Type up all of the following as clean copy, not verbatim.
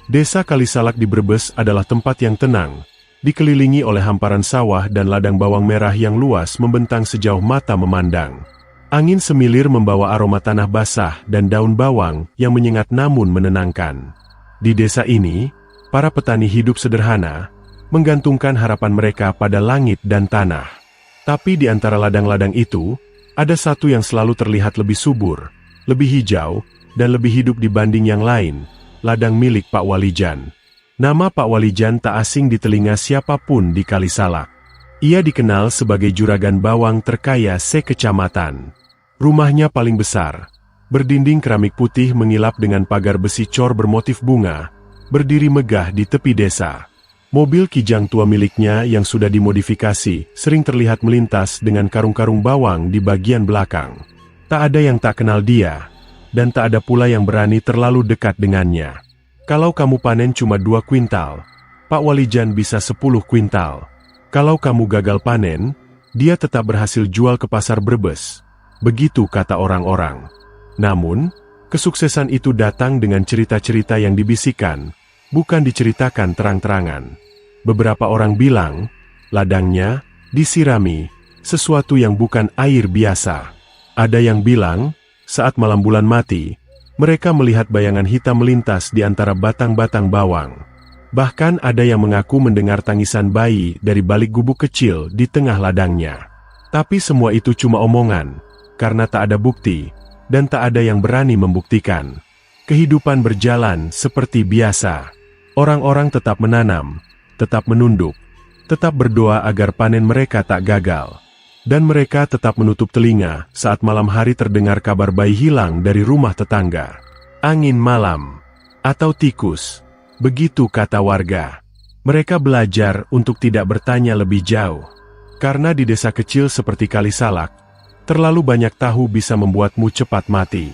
Desa Kalisalak di Brebes adalah tempat yang tenang, dikelilingi oleh hamparan sawah dan ladang bawang merah yang luas membentang sejauh mata memandang. Angin semilir membawa aroma tanah basah dan daun bawang yang menyengat namun menenangkan. Di desa ini, para petani hidup sederhana, menggantungkan harapan mereka pada langit dan tanah. Tapi di antara ladang-ladang itu, ada satu yang selalu terlihat lebih subur, lebih hijau, dan lebih hidup dibanding yang lain, ladang milik Pak Walijan. Nama Pak Walijan tak asing di telinga siapapun di Kalisalak. Ia dikenal sebagai juragan bawang terkaya se-kecamatan. Rumahnya paling besar, berdinding keramik putih mengilap dengan pagar besi cor bermotif bunga, berdiri megah di tepi desa. Mobil kijang tua miliknya yang sudah dimodifikasi sering terlihat melintas dengan karung-karung bawang di bagian belakang. Tak ada yang tak kenal dia, dan tak ada pula yang berani terlalu dekat dengannya. Kalau kamu panen cuma 2 kuintal, Pak Walijan bisa 10 kuintal. Kalau kamu gagal panen, dia tetap berhasil jual ke pasar Brebes. Begitu kata orang-orang. Namun, kesuksesan itu datang dengan cerita-cerita yang dibisikkan, bukan diceritakan terang-terangan. Beberapa orang bilang, ladangnya disirami sesuatu yang bukan air biasa. Ada yang bilang, saat malam bulan mati, mereka melihat bayangan hitam melintas di antara batang-batang bawang. Bahkan ada yang mengaku mendengar tangisan bayi dari balik gubuk kecil di tengah ladangnya. Tapi semua itu cuma omongan, karena tak ada bukti, dan tak ada yang berani membuktikan. Kehidupan berjalan seperti biasa. Orang-orang tetap menanam, tetap menunduk, tetap berdoa agar panen mereka tak gagal. Dan mereka tetap menutup telinga saat malam hari terdengar kabar bayi hilang dari rumah tetangga. Angin malam, atau tikus, begitu kata warga. Mereka belajar untuk tidak bertanya lebih jauh. Karena di desa kecil seperti Kalisalak, terlalu banyak tahu bisa membuatmu cepat mati.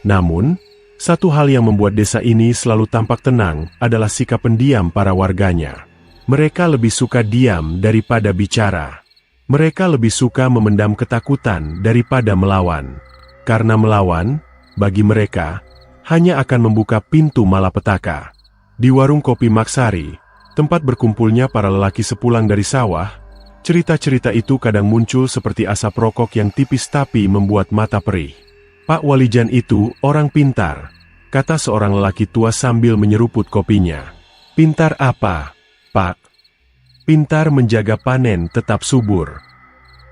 Namun, satu hal yang membuat desa ini selalu tampak tenang adalah sikap pendiam para warganya. Mereka lebih suka diam daripada bicara. Mereka lebih suka memendam ketakutan daripada melawan. Karena melawan, bagi mereka, hanya akan membuka pintu malapetaka. Di warung kopi Maksari, tempat berkumpulnya para lelaki sepulang dari sawah, cerita-cerita itu kadang muncul seperti asap rokok yang tipis tapi membuat mata perih. Pak Walijan itu orang pintar, kata seorang lelaki tua sambil menyeruput kopinya. Pintar apa, Pak? Pintar menjaga panen tetap subur.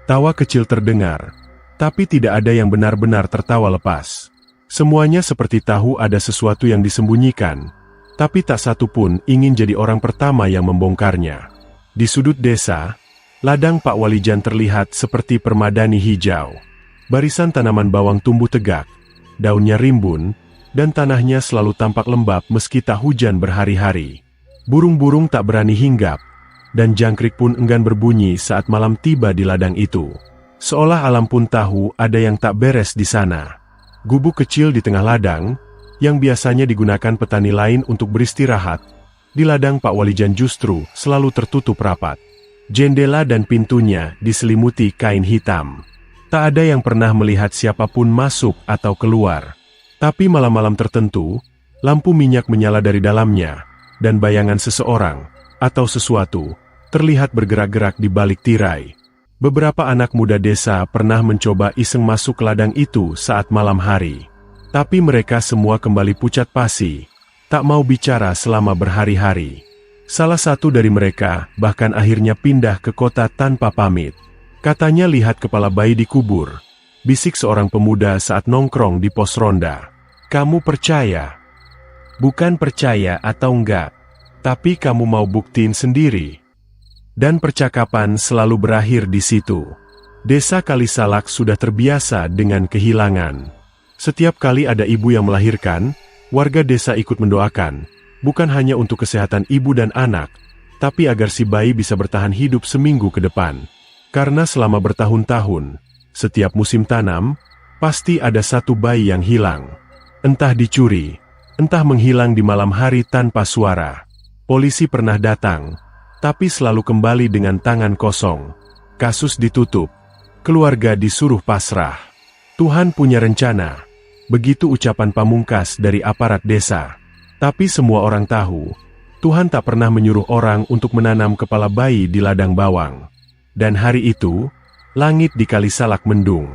Tawa kecil terdengar, tapi tidak ada yang benar-benar tertawa lepas. Semuanya seperti tahu ada sesuatu yang disembunyikan, tapi tak satu pun ingin jadi orang pertama yang membongkarnya. Di sudut desa, ladang Pak Walijan terlihat seperti permadani hijau. Barisan tanaman bawang tumbuh tegak, daunnya rimbun, dan tanahnya selalu tampak lembab meski tak hujan berhari-hari. Burung-burung tak berani hinggap, dan jangkrik pun enggan berbunyi saat malam tiba di ladang itu. Seolah alam pun tahu ada yang tak beres di sana. Gubuk kecil di tengah ladang, yang biasanya digunakan petani lain untuk beristirahat, di ladang Pak Walijan justru selalu tertutup rapat. Jendela dan pintunya diselimuti kain hitam. Tak ada yang pernah melihat siapapun masuk atau keluar. Tapi malam-malam tertentu, lampu minyak menyala dari dalamnya, dan bayangan seseorang, atau sesuatu, terlihat bergerak-gerak di balik tirai. Beberapa anak muda desa pernah mencoba iseng masuk ke ladang itu saat malam hari. Tapi mereka semua kembali pucat pasi, tak mau bicara selama berhari-hari. Salah satu dari mereka bahkan akhirnya pindah ke kota tanpa pamit. Katanya lihat kepala bayi dikubur, bisik seorang pemuda saat nongkrong di pos ronda. Kamu percaya? Bukan percaya atau enggak, tapi kamu mau buktiin sendiri. Dan percakapan selalu berakhir di situ. Desa Kalisalak sudah terbiasa dengan kehilangan. Setiap kali ada ibu yang melahirkan, warga desa ikut mendoakan, bukan hanya untuk kesehatan ibu dan anak, tapi agar si bayi bisa bertahan hidup seminggu ke depan. Karena selama bertahun-tahun, setiap musim tanam, pasti ada satu bayi yang hilang. Entah dicuri, entah menghilang di malam hari tanpa suara. Polisi pernah datang, tapi selalu kembali dengan tangan kosong. Kasus ditutup, keluarga disuruh pasrah. Tuhan punya rencana, Begitu ucapan pamungkas dari aparat desa. Tapi semua orang tahu, Tuhan tak pernah menyuruh orang untuk menanam kepala bayi di ladang bawang. Dan hari itu, langit di Kalisalak mendung.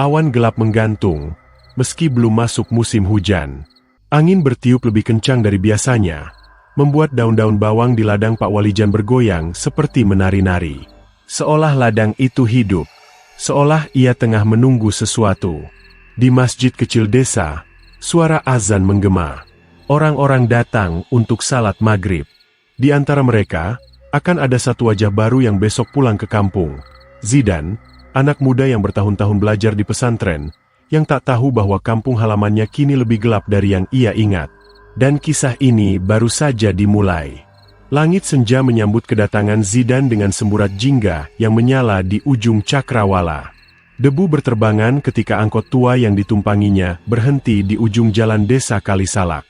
Awan gelap menggantung, meski belum masuk musim hujan. Angin bertiup lebih kencang dari biasanya, membuat daun-daun bawang di ladang Pak Walijan bergoyang seperti menari-nari. Seolah ladang itu hidup, seolah ia tengah menunggu sesuatu. Di masjid kecil desa, suara azan menggema. Orang-orang datang untuk salat maghrib. Di antara mereka, akan ada satu wajah baru yang besok pulang ke kampung. Zidan, anak muda yang bertahun-tahun belajar di pesantren, yang tak tahu bahwa kampung halamannya kini lebih gelap dari yang ia ingat. Dan kisah ini baru saja dimulai. Langit senja menyambut kedatangan Zidan dengan semburat jingga yang menyala di ujung cakrawala. Debu berterbangan ketika angkot tua yang ditumpanginya berhenti di ujung jalan desa Kalisalak.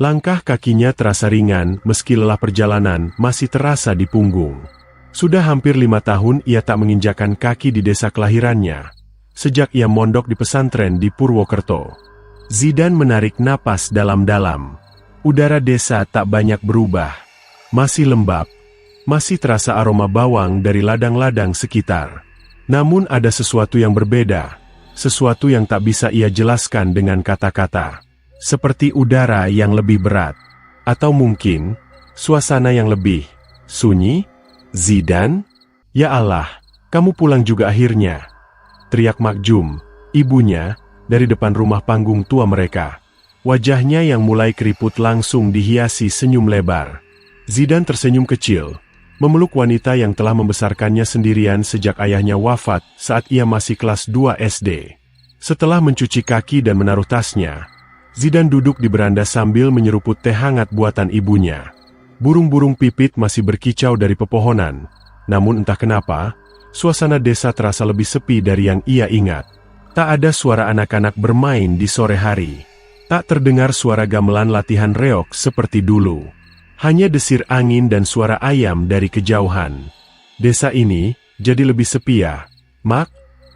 Langkah kakinya terasa ringan meski lelah perjalanan masih terasa di punggung. Sudah hampir 5 tahun ia tak menginjakan kaki di desa kelahirannya, sejak ia mondok di pesantren di Purwokerto. Zidan menarik napas dalam-dalam. Udara desa tak banyak berubah. Masih lembab, masih terasa aroma bawang dari ladang-ladang sekitar. Namun ada sesuatu yang berbeda, sesuatu yang tak bisa ia jelaskan dengan kata-kata. Seperti udara yang lebih berat, atau mungkin suasana yang lebih sunyi. Zidan? Ya Allah, kamu pulang juga akhirnya. Teriak Makjum, ibunya, dari depan rumah panggung tua mereka. Wajahnya yang mulai keriput langsung dihiasi senyum lebar. Zidan tersenyum kecil, memeluk wanita yang telah membesarkannya sendirian sejak ayahnya wafat saat ia masih kelas 2 SD. Setelah mencuci kaki dan menaruh tasnya, Zidan duduk di beranda sambil menyeruput teh hangat buatan ibunya. Burung-burung pipit masih berkicau dari pepohonan, namun entah kenapa, suasana desa terasa lebih sepi dari yang ia ingat. Tak ada suara anak-anak bermain di sore hari. Tak terdengar suara gamelan latihan reog seperti dulu. Hanya desir angin dan suara ayam dari kejauhan. Desa ini jadi lebih sepi ya, Mak?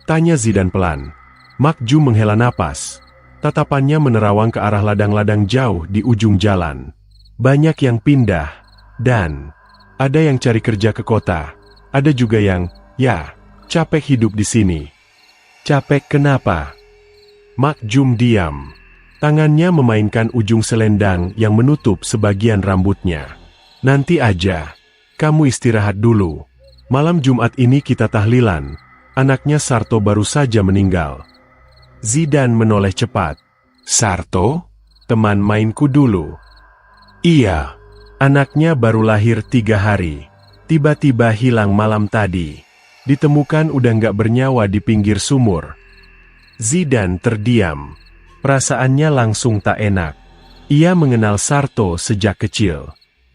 Tanya Zidan pelan. Makjum menghela napas. Tatapannya menerawang ke arah ladang-ladang jauh di ujung jalan. Banyak yang pindah, dan ada yang cari kerja ke kota. Ada juga yang, ya, capek hidup di sini. Capek kenapa? Makjum diam. Tangannya memainkan ujung selendang yang menutup sebagian rambutnya. Nanti aja. Kamu istirahat dulu. Malam Jumat ini kita tahlilan. Anaknya Sarto baru saja meninggal. Zidan menoleh cepat. Sarto? Teman mainku dulu. Iya. Anaknya baru lahir 3 hari. Tiba-tiba hilang malam tadi. Ditemukan udah nggak bernyawa di pinggir sumur. Zidan terdiam. Perasaannya langsung tak enak. Ia mengenal Sarto sejak kecil.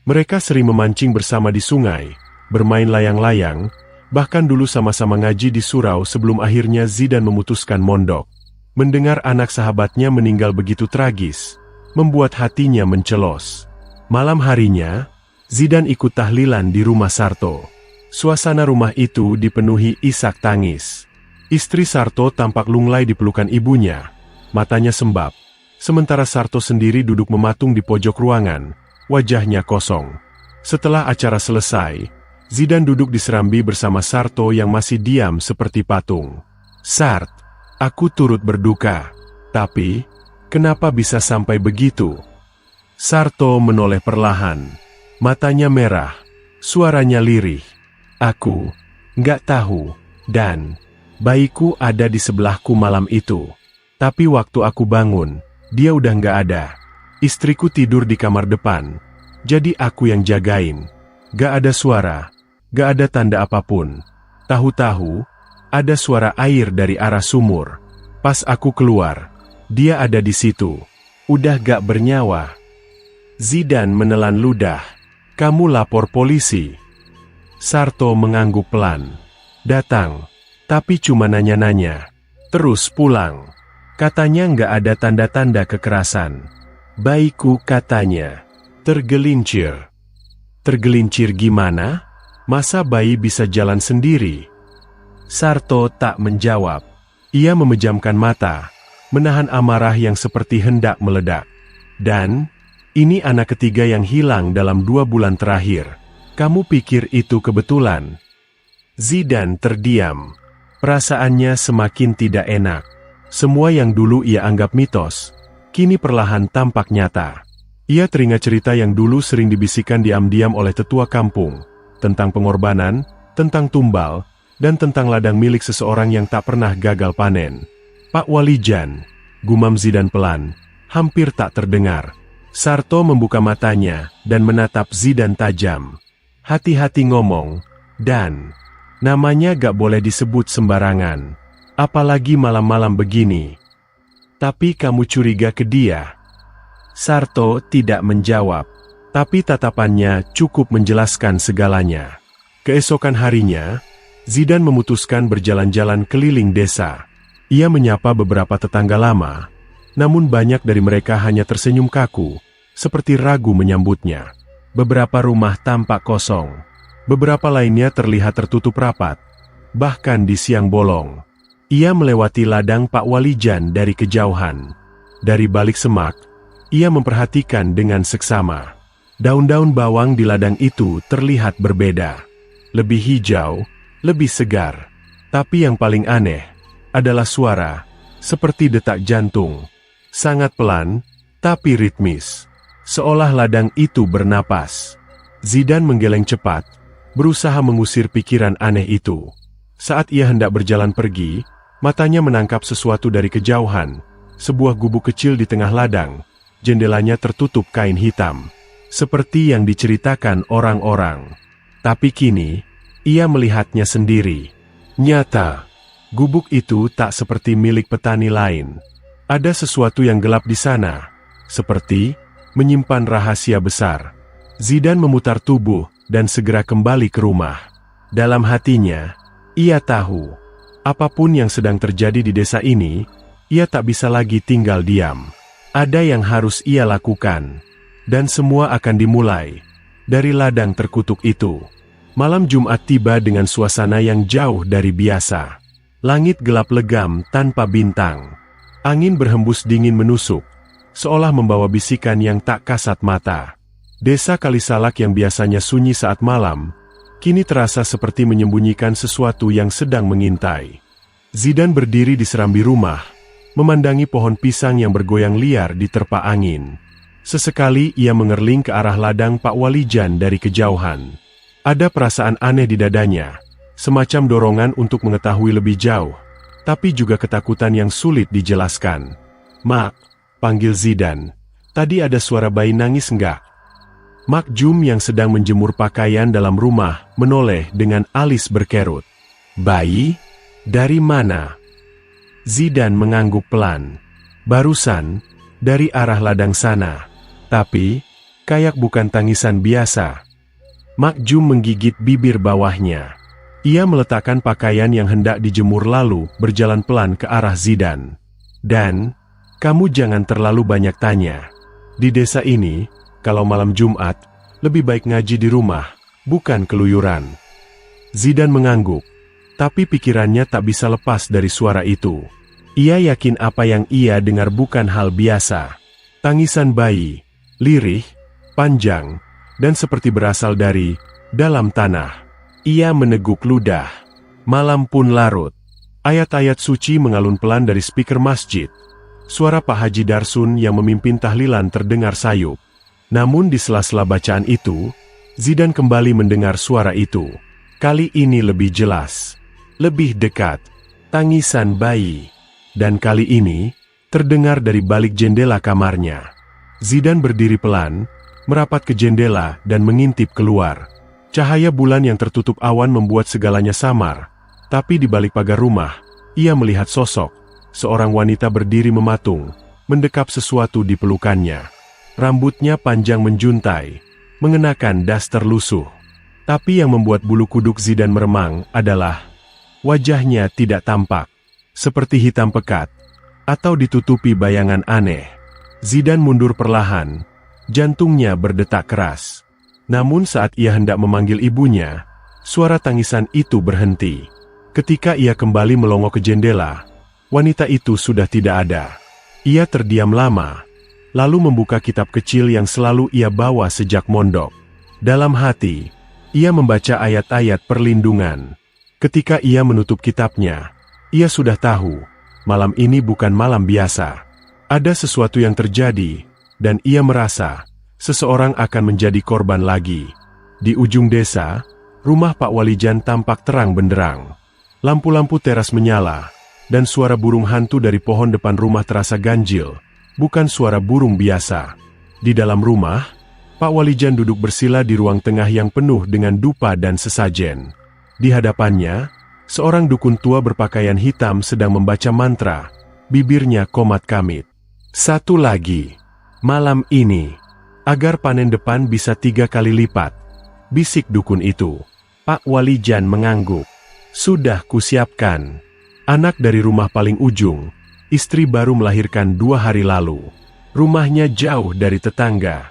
Mereka sering memancing bersama di sungai, bermain layang-layang, bahkan dulu sama-sama ngaji di surau sebelum akhirnya Zidan memutuskan mondok. Mendengar anak sahabatnya meninggal begitu tragis, membuat hatinya mencelos. Malam harinya, Zidan ikut tahlilan di rumah Sarto. Suasana rumah itu dipenuhi isak tangis. Istri Sarto tampak lunglai di pelukan ibunya. Matanya sembab, sementara Sarto sendiri duduk mematung di pojok ruangan, wajahnya kosong. Setelah acara selesai, Zidan duduk di serambi bersama Sarto yang masih diam seperti patung. Sart, aku turut berduka, tapi kenapa bisa sampai begitu? Sarto menoleh perlahan, matanya merah, suaranya lirih. Aku nggak tahu, dan bayiku ada di sebelahku malam itu. Tapi waktu aku bangun, dia udah nggak ada. Istriku tidur di kamar depan, jadi aku yang jagain. Gak ada suara, gak ada tanda apapun. Tahu-tahu, ada suara air dari arah sumur. Pas aku keluar, dia ada di situ. Udah gak bernyawa. Zidan menelan ludah. Kamu lapor polisi. Sarto mengangguk pelan. Datang, tapi cuma nanya-nanya. Terus pulang. Katanya nggak ada tanda-tanda kekerasan. Bayiku katanya tergelincir. Tergelincir gimana? Masa bayi bisa jalan sendiri? Sarto tak menjawab. Ia memejamkan mata, menahan amarah yang seperti hendak meledak. Dan, ini anak ketiga yang hilang dalam 2 bulan terakhir. Kamu pikir itu kebetulan? Zidane terdiam. Perasaannya semakin tidak enak. Semua yang dulu ia anggap mitos, kini perlahan tampak nyata. Ia teringat cerita yang dulu sering dibisikkan diam-diam oleh tetua kampung, tentang pengorbanan, tentang tumbal, dan tentang ladang milik seseorang yang tak pernah gagal panen. Pak Walijan, gumam Zidane pelan, hampir tak terdengar. Sarto membuka matanya dan menatap Zidane tajam. Hati-hati ngomong, dan namanya gak boleh disebut sembarangan. Apalagi malam-malam begini. Tapi kamu curiga ke dia? Sarto tidak menjawab, tapi tatapannya cukup menjelaskan segalanya. Keesokan harinya, Zidane memutuskan berjalan-jalan keliling desa. Ia menyapa beberapa tetangga lama, namun banyak dari mereka hanya tersenyum kaku, seperti ragu menyambutnya. Beberapa rumah tampak kosong, beberapa lainnya terlihat tertutup rapat, bahkan di siang bolong. Ia melewati ladang Pak Walijan dari kejauhan. Dari balik semak, ia memperhatikan dengan seksama. Daun-daun bawang di ladang itu terlihat berbeda. Lebih hijau, lebih segar. Tapi yang paling aneh adalah suara, seperti detak jantung. Sangat pelan, tapi ritmis. Seolah ladang itu bernapas. Zidane menggeleng cepat, berusaha mengusir pikiran aneh itu. Saat ia hendak berjalan pergi, matanya menangkap sesuatu dari kejauhan. Sebuah gubuk kecil di tengah ladang. Jendelanya tertutup kain hitam. Seperti yang diceritakan orang-orang. Tapi kini, ia melihatnya sendiri. Nyata, gubuk itu tak seperti milik petani lain. Ada sesuatu yang gelap di sana. Seperti menyimpan rahasia besar. Zidane memutar tubuh dan segera kembali ke rumah. Dalam hatinya, ia tahu, apapun yang sedang terjadi di desa ini, ia tak bisa lagi tinggal diam. Ada yang harus ia lakukan. Dan semua akan dimulai dari ladang terkutuk itu. Malam Jumat tiba dengan suasana yang jauh dari biasa. Langit gelap legam tanpa bintang. Angin berhembus dingin menusuk, seolah membawa bisikan yang tak kasat mata. Desa Kalisalak yang biasanya sunyi saat malam, kini terasa seperti menyembunyikan sesuatu yang sedang mengintai. Zidane berdiri di serambi rumah, memandangi pohon pisang yang bergoyang liar di terpa angin. Sesekali ia mengerling ke arah ladang Pak Walijan dari kejauhan. Ada perasaan aneh di dadanya, semacam dorongan untuk mengetahui lebih jauh, tapi juga ketakutan yang sulit dijelaskan. "Mak," panggil Zidane. "Tadi ada suara bayi nangis enggak?" Mak Jum yang sedang menjemur pakaian dalam rumah menoleh dengan alis berkerut. "Bayi? Dari mana?" Zidane mengangguk pelan. "Barusan, dari arah ladang sana. Tapi, kayak bukan tangisan biasa." Mak Jum menggigit bibir bawahnya. Ia meletakkan pakaian yang hendak dijemur lalu berjalan pelan ke arah Zidane. "Dan, kamu jangan terlalu banyak tanya. Di desa ini, kalau malam Jumat, lebih baik ngaji di rumah, bukan keluyuran." Zidane mengangguk, tapi pikirannya tak bisa lepas dari suara itu. Ia yakin apa yang ia dengar bukan hal biasa. Tangisan bayi, lirih, panjang, dan seperti berasal dari dalam tanah. Ia meneguk ludah. Malam pun larut. Ayat-ayat suci mengalun pelan dari speaker masjid. Suara Pak Haji Darsun yang memimpin tahlilan terdengar sayup. Namun di sela-sela bacaan itu, Zidane kembali mendengar suara itu. Kali ini lebih jelas, lebih dekat, tangisan bayi. Dan kali ini, terdengar dari balik jendela kamarnya. Zidane berdiri pelan, merapat ke jendela dan mengintip keluar. Cahaya bulan yang tertutup awan membuat segalanya samar. Tapi di balik pagar rumah, ia melihat sosok, seorang wanita berdiri mematung, mendekap sesuatu di pelukannya. Rambutnya panjang menjuntai, mengenakan daster lusuh. Tapi yang membuat bulu kuduk Zidane meremang adalah wajahnya tidak tampak, seperti hitam pekat, atau ditutupi bayangan aneh. Zidane mundur perlahan, jantungnya berdetak keras. Namun saat ia hendak memanggil ibunya, suara tangisan itu berhenti. Ketika ia kembali melongo ke jendela, wanita itu sudah tidak ada. Ia terdiam lama, lalu membuka kitab kecil yang selalu ia bawa sejak mondok. Dalam hati, ia membaca ayat-ayat perlindungan. Ketika ia menutup kitabnya, ia sudah tahu, malam ini bukan malam biasa. Ada sesuatu yang terjadi, dan ia merasa, seseorang akan menjadi korban lagi. Di ujung desa, rumah Pak Walijan tampak terang benderang. Lampu-lampu teras menyala, dan suara burung hantu dari pohon depan rumah terasa ganjil, bukan suara burung biasa. Di dalam rumah, Pak Walijan duduk bersila di ruang tengah yang penuh dengan dupa dan sesajen. Di hadapannya, seorang dukun tua berpakaian hitam sedang membaca mantra, bibirnya komat-kamit. Satu lagi, malam ini, agar panen depan bisa 3 kali lipat, bisik dukun itu. Pak Walijan mengangguk. Sudah kusiapkan. Anak dari rumah paling ujung, istri baru melahirkan 2 hari lalu. Rumahnya jauh dari tetangga.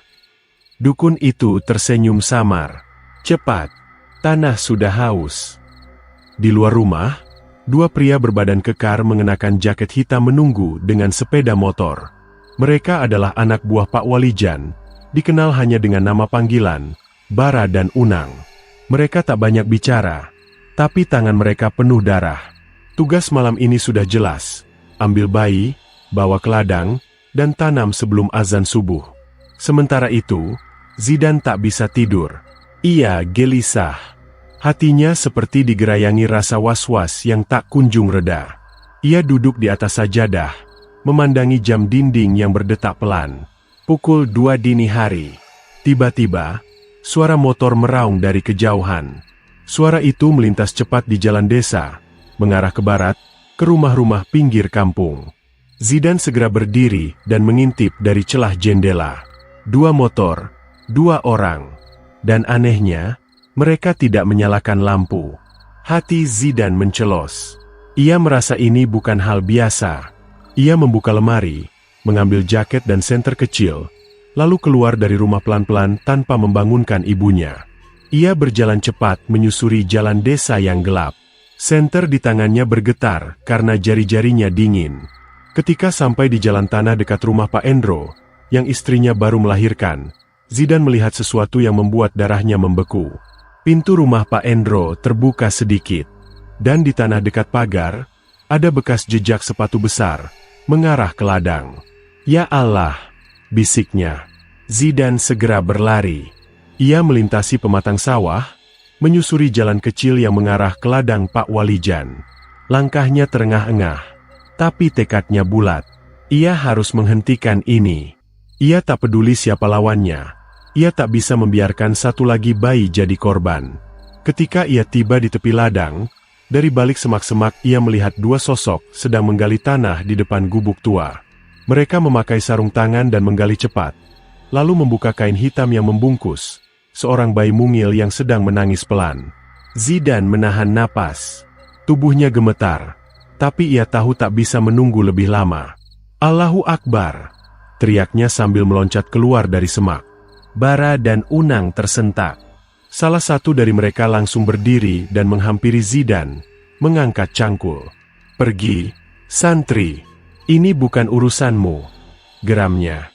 Dukun itu tersenyum samar. Cepat, tanah sudah haus. Di luar rumah, 2 pria berbadan kekar mengenakan jaket hitam menunggu dengan sepeda motor. Mereka adalah anak buah Pak Walijan, dikenal hanya dengan nama panggilan, Bara dan Unang. Mereka tak banyak bicara, tapi tangan mereka penuh darah. Tugas malam ini sudah jelas, ambil bayi, bawa ke ladang, dan tanam sebelum azan subuh. Sementara itu, Zidan tak bisa tidur. Ia gelisah. Hatinya seperti digerayangi rasa was-was yang tak kunjung reda. Ia duduk di atas sajadah, memandangi jam dinding yang berdetak pelan. Pukul 2 dini hari. Tiba-tiba, suara motor meraung dari kejauhan. Suara itu melintas cepat di jalan desa, mengarah ke barat, ke rumah-rumah pinggir kampung. Zidan segera berdiri dan mengintip dari celah jendela. 2 motor, 2 orang. Dan anehnya, mereka tidak menyalakan lampu. Hati Zidan mencelos. Ia merasa ini bukan hal biasa. Ia membuka lemari, mengambil jaket dan senter kecil, lalu keluar dari rumah pelan-pelan tanpa membangunkan ibunya. Ia berjalan cepat menyusuri jalan desa yang gelap. Senter di tangannya bergetar karena jari-jarinya dingin. Ketika sampai di jalan tanah dekat rumah Pak Endro, yang istrinya baru melahirkan, Zidan melihat sesuatu yang membuat darahnya membeku. Pintu rumah Pak Endro terbuka sedikit, dan di tanah dekat pagar, ada bekas jejak sepatu besar, mengarah ke ladang. Ya Allah, bisiknya. Zidan segera berlari. Ia melintasi pematang sawah, menyusuri jalan kecil yang mengarah ke ladang Pak Walijan. Langkahnya terengah-engah, tapi tekadnya bulat. Ia harus menghentikan ini. Ia tak peduli siapa lawannya. Ia tak bisa membiarkan satu lagi bayi jadi korban. Ketika ia tiba di tepi ladang, dari balik semak-semak ia melihat 2 sosok sedang menggali tanah di depan gubuk tua. Mereka memakai sarung tangan dan menggali cepat, lalu membuka kain hitam yang membungkus seorang bayi mungil yang sedang menangis pelan. Zidan menahan napas. Tubuhnya gemetar, tapi ia tahu tak bisa menunggu lebih lama. Allahu Akbar! Teriaknya sambil meloncat keluar dari semak. Bara dan Unang tersentak. Salah satu dari mereka langsung berdiri dan menghampiri Zidan, mengangkat cangkul. Pergi, santri. Ini bukan urusanmu, geramnya.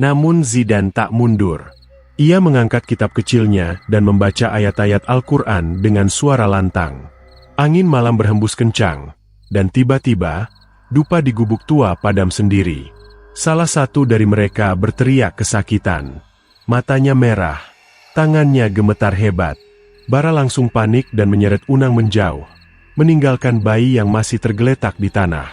Namun Zidan tak mundur. Ia mengangkat kitab kecilnya dan membaca ayat-ayat Al-Quran dengan suara lantang. Angin malam berhembus kencang, dan tiba-tiba, dupa di gubuk tua padam sendiri. Salah satu dari mereka berteriak kesakitan. Matanya merah, tangannya gemetar hebat. Bara langsung panik dan menyeret Unang menjauh, meninggalkan bayi yang masih tergeletak di tanah.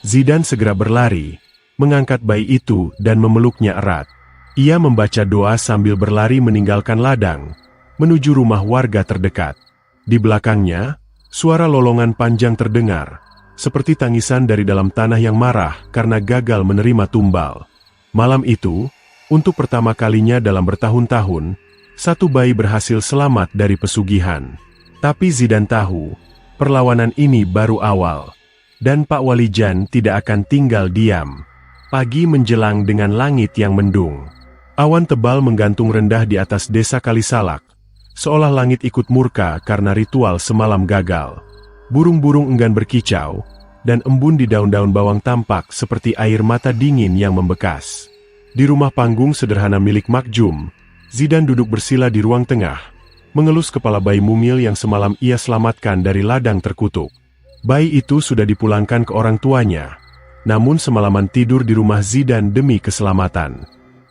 Zidan segera berlari, mengangkat bayi itu dan memeluknya erat. Ia membaca doa sambil berlari meninggalkan ladang, menuju rumah warga terdekat. Di belakangnya, suara lolongan panjang terdengar, seperti tangisan dari dalam tanah yang marah karena gagal menerima tumbal. Malam itu, untuk pertama kalinya dalam bertahun-tahun, satu bayi berhasil selamat dari pesugihan. Tapi Zidan tahu, perlawanan ini baru awal, dan Pak Walijan tidak akan tinggal diam. Pagi menjelang dengan langit yang mendung. Awan tebal menggantung rendah di atas desa Kalisalak, seolah langit ikut murka karena ritual semalam gagal. Burung-burung enggan berkicau, dan embun di daun-daun bawang tampak seperti air mata dingin yang membekas. Di rumah panggung sederhana milik Mak Jum, Zidan duduk bersila di ruang tengah, mengelus kepala bayi mungil yang semalam ia selamatkan dari ladang terkutuk. Bayi itu sudah dipulangkan ke orang tuanya, namun semalaman tidur di rumah Zidan demi keselamatan.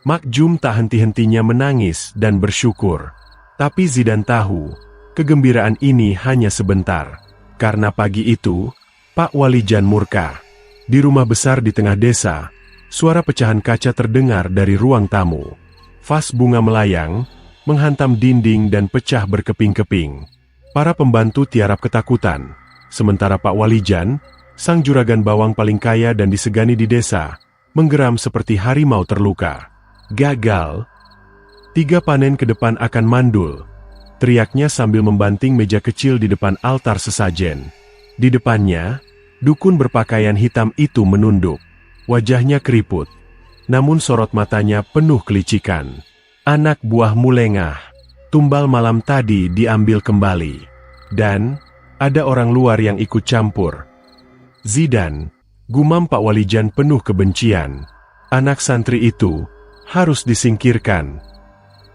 Mak Jum tak henti-hentinya menangis dan bersyukur. Tapi Zidan tahu, kegembiraan ini hanya sebentar. Karena pagi itu, Pak Walijan murka. Di rumah besar di tengah desa, suara pecahan kaca terdengar dari ruang tamu. Vas bunga melayang, menghantam dinding dan pecah berkeping-keping. Para pembantu tiarap ketakutan, sementara Pak Walijan, sang juragan bawang paling kaya dan disegani di desa, menggeram seperti harimau terluka. Gagal. 3 panen ke depan akan mandul, teriaknya sambil membanting meja kecil di depan altar sesajen. Di depannya, dukun berpakaian hitam itu menunduk. Wajahnya keriput, namun sorot matanya penuh kelicikan. Anak buahmu lengah, tumbal malam tadi diambil kembali. Dan, ada orang luar yang ikut campur. Zidan, gumam Pak Walijan penuh kebencian. Anak santri itu harus disingkirkan.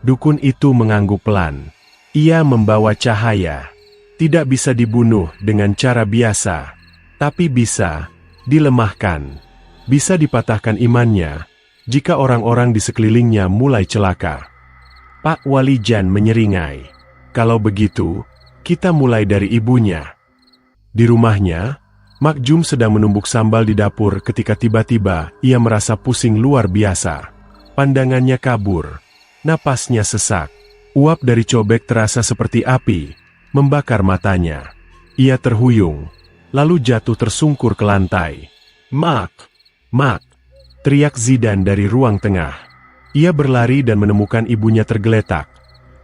Dukun itu mengangguk pelan. Ia membawa cahaya. Tidak bisa dibunuh dengan cara biasa, tapi bisa dilemahkan. Bisa dipatahkan imannya jika orang-orang di sekelilingnya mulai celaka. Pak Walijan menyeringai. Kalau begitu, kita mulai dari ibunya. Di rumahnya, Mak Jum sedang menumbuk sambal di dapur ketika tiba-tiba ia merasa pusing luar biasa. Pandangannya kabur, napasnya sesak. Uap dari cobek terasa seperti api, membakar matanya. Ia terhuyung, lalu jatuh tersungkur ke lantai. Mak! Mak! Teriak Zidan dari ruang tengah. Ia berlari dan menemukan ibunya tergeletak.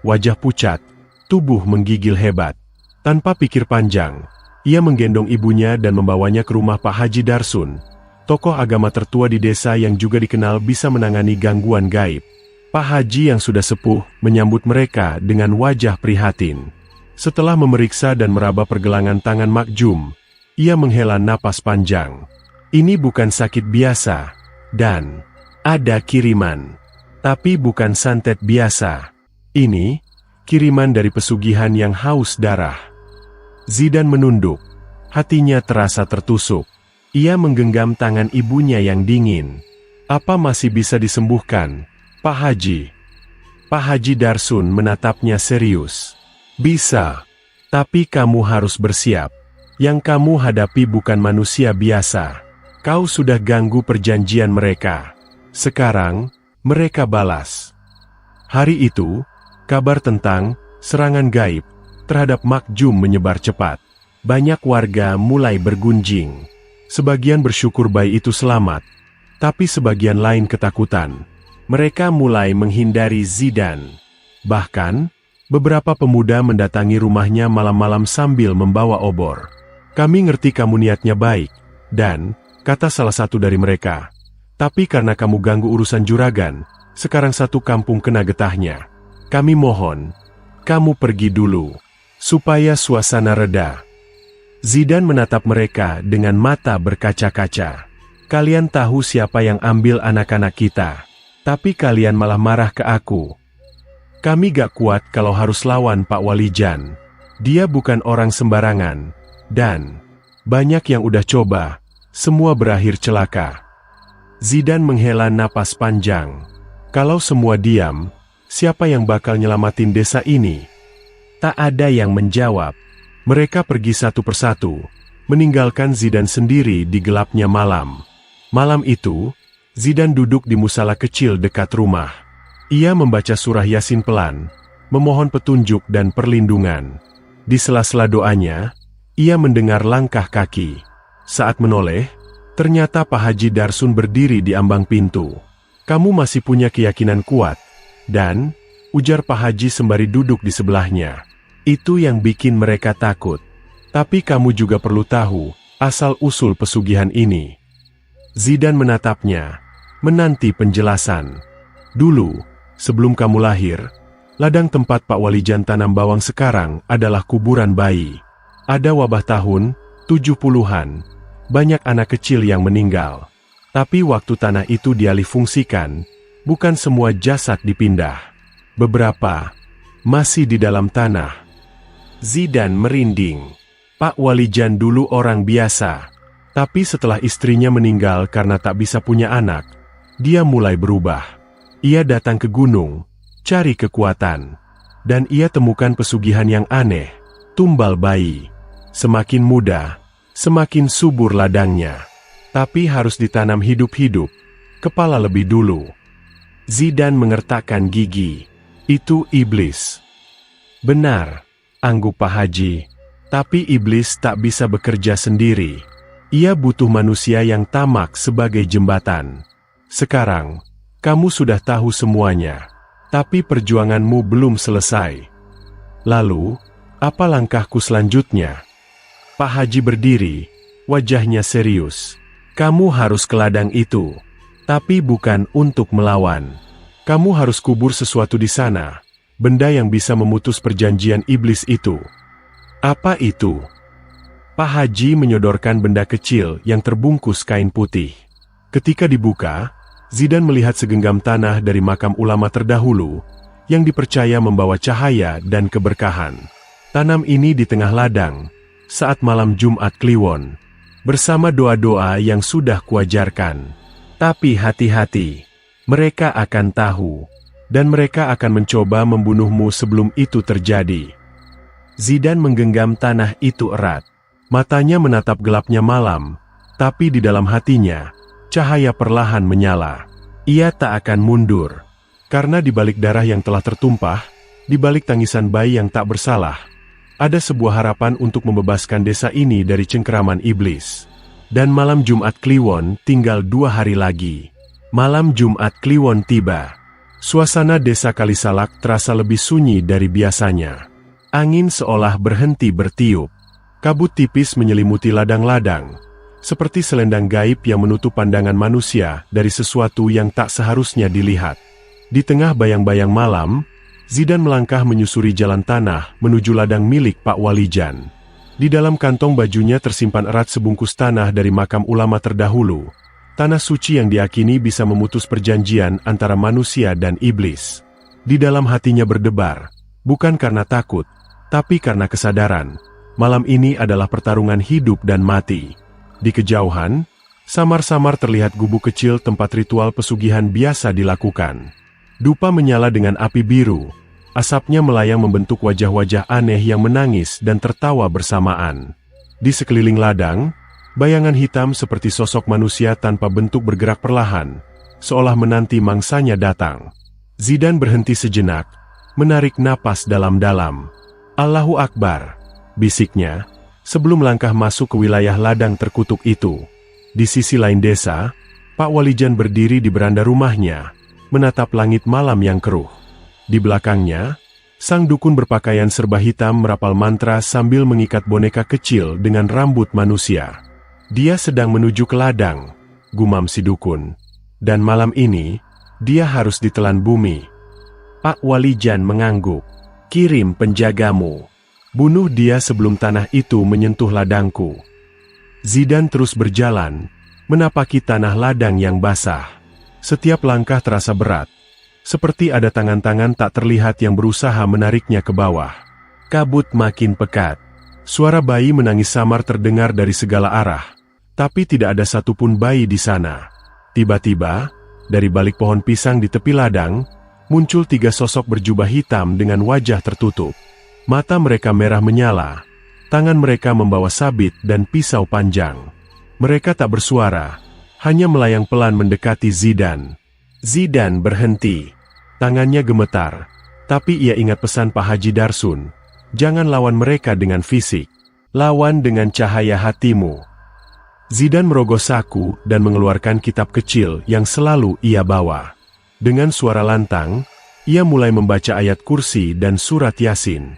Wajah pucat, tubuh menggigil hebat. Tanpa pikir panjang, ia menggendong ibunya dan membawanya ke rumah Pak Haji Darsun, tokoh agama tertua di desa yang juga dikenal bisa menangani gangguan gaib. Pak Haji yang sudah sepuh menyambut mereka dengan wajah prihatin. Setelah memeriksa dan meraba pergelangan tangan Mak Jum, ia menghela napas panjang. Ini bukan sakit biasa, dan ada kiriman. Tapi bukan santet biasa. Ini kiriman dari pesugihan yang haus darah. Zidan menunduk, hatinya terasa tertusuk. Ia menggenggam tangan ibunya yang dingin. Apa masih bisa disembuhkan, Pak Haji? Pak Haji Darsun menatapnya serius. Bisa, tapi kamu harus bersiap. Yang kamu hadapi bukan manusia biasa. Kau sudah ganggu perjanjian mereka. Sekarang, mereka balas. Hari itu, kabar tentang serangan gaib terhadap Mak Jum menyebar cepat. Banyak warga mulai bergunjing. Sebagian bersyukur bayi itu selamat, tapi sebagian lain ketakutan. Mereka mulai menghindari Zidan. Bahkan, beberapa pemuda mendatangi rumahnya malam-malam sambil membawa obor. Kami ngerti kamu niatnya baik, dan kata salah satu dari mereka, tapi karena kamu ganggu urusan juragan, sekarang satu kampung kena getahnya. Kami mohon, kamu pergi dulu, supaya suasana reda. Zidan menatap mereka dengan mata berkaca-kaca. Kalian tahu siapa yang ambil anak-anak kita, tapi kalian malah marah ke aku. Kami gak kuat kalau harus lawan Pak Walijan. Dia bukan orang sembarangan, dan banyak yang udah coba. Semua berakhir celaka. Zidan menghela napas panjang. Kalau semua diam, siapa yang bakal nyelamatin desa ini? Tak ada yang menjawab. Mereka pergi satu persatu, meninggalkan Zidan sendiri di gelapnya malam. Malam itu, Zidan duduk di musala kecil dekat rumah. Ia membaca surah Yasin pelan, memohon petunjuk dan perlindungan. Di sela-sela doanya, ia mendengar langkah kaki. Saat menoleh, ternyata Pak Haji Darsun berdiri di ambang pintu. Kamu masih punya keyakinan kuat, dan, ujar Pak Haji sembari duduk di sebelahnya. Itu yang bikin mereka takut. Tapi kamu juga perlu tahu, asal-usul pesugihan ini. Zidan menatapnya, menanti penjelasan. Dulu, sebelum kamu lahir, ladang tempat Pak Walijan tanam bawang sekarang adalah kuburan bayi. Ada wabah tahun 70-an. banyak anak kecil yang meninggal. Tapi waktu tanah itu dialihfungsikan, bukan semua jasad dipindah. Beberapa masih di dalam tanah. Zidan merinding. Pak Walijan dulu orang biasa. Tapi setelah istrinya meninggal karena tak bisa punya anak, dia mulai berubah. Ia datang ke gunung, cari kekuatan. Dan ia temukan pesugihan yang aneh, tumbal bayi. Semakin muda, semakin subur ladangnya. Tapi harus ditanam hidup-hidup, kepala lebih dulu. Zidan mengertakkan gigi. Itu iblis. Benar, angguk Pak Haji. Tapi iblis tak bisa bekerja sendiri. Ia butuh manusia yang tamak sebagai jembatan. Sekarang, kamu sudah tahu semuanya. Tapi perjuanganmu belum selesai. Lalu, apa langkahku selanjutnya? Pak Haji berdiri, wajahnya serius. Kamu harus ke ladang itu. Tapi bukan untuk melawan. Kamu harus kubur sesuatu di sana. Benda yang bisa memutus perjanjian iblis itu. Apa itu? Pak Haji menyodorkan benda kecil yang terbungkus kain putih. Ketika dibuka, Zidan melihat segenggam tanah dari makam ulama terdahulu, yang dipercaya membawa cahaya dan keberkahan. Tanam ini di tengah ladang, saat malam Jumat Kliwon, bersama doa-doa yang sudah kuajarkan. Tapi hati-hati, mereka akan tahu, dan mereka akan mencoba membunuhmu sebelum itu terjadi. Zidan menggenggam tanah itu erat. Matanya menatap gelapnya malam, tapi di dalam hatinya, cahaya perlahan menyala. Ia tak akan mundur, karena di balik darah yang telah tertumpah, di balik tangisan bayi yang tak bersalah, ada sebuah harapan untuk membebaskan desa ini dari cengkeraman iblis. Dan malam Jumat Kliwon tinggal 2 hari lagi. Malam Jumat Kliwon tiba. Suasana desa Kalisalak terasa lebih sunyi dari biasanya. Angin seolah berhenti bertiup. Kabut tipis menyelimuti ladang-ladang, seperti selendang gaib yang menutup pandangan manusia dari sesuatu yang tak seharusnya dilihat. Di tengah bayang-bayang malam, Zidan melangkah menyusuri jalan tanah menuju ladang milik Pak Walijan. Di dalam kantong bajunya tersimpan erat sebungkus tanah dari makam ulama terdahulu, tanah suci yang diyakini bisa memutus perjanjian antara manusia dan iblis. Di dalam hatinya berdebar, bukan karena takut, tapi karena kesadaran, malam ini adalah pertarungan hidup dan mati. Di kejauhan, samar-samar terlihat gubuk kecil tempat ritual pesugihan biasa dilakukan. Dupa menyala dengan api biru, asapnya melayang membentuk wajah-wajah aneh yang menangis dan tertawa bersamaan. Di sekeliling ladang, bayangan hitam seperti sosok manusia tanpa bentuk bergerak perlahan, seolah menanti mangsanya datang. Zidan berhenti sejenak, menarik napas dalam-dalam. Allahu Akbar, bisiknya, sebelum langkah masuk ke wilayah ladang terkutuk itu. Di sisi lain desa, Pak Walijan berdiri di beranda rumahnya, menatap langit malam yang keruh. Di belakangnya, sang dukun berpakaian serba hitam merapal mantra sambil mengikat boneka kecil dengan rambut manusia. Dia sedang menuju ke ladang, gumam si dukun. Dan malam ini, dia harus ditelan bumi. Pak Walijan mengangguk. Kirim penjagamu. Bunuh dia sebelum tanah itu menyentuh ladangku. Zidan terus berjalan, menapaki tanah ladang yang basah. Setiap langkah terasa berat, seperti ada tangan-tangan tak terlihat yang berusaha menariknya ke bawah. Kabut makin pekat. Suara bayi menangis samar terdengar dari segala arah, tapi tidak ada satupun bayi di sana. Tiba-tiba, dari balik pohon pisang di tepi ladang, muncul 3 sosok berjubah hitam dengan wajah tertutup. Mata mereka merah menyala, tangan mereka membawa sabit dan pisau panjang. Mereka tak bersuara, hanya melayang pelan mendekati Zidan. Zidan berhenti, tangannya gemetar, tapi ia ingat pesan Pak Haji Darsun, jangan lawan mereka dengan fisik, lawan dengan cahaya hatimu. Zidan merogoh saku dan mengeluarkan kitab kecil yang selalu ia bawa. Dengan suara lantang, ia mulai membaca ayat kursi dan surat Yasin.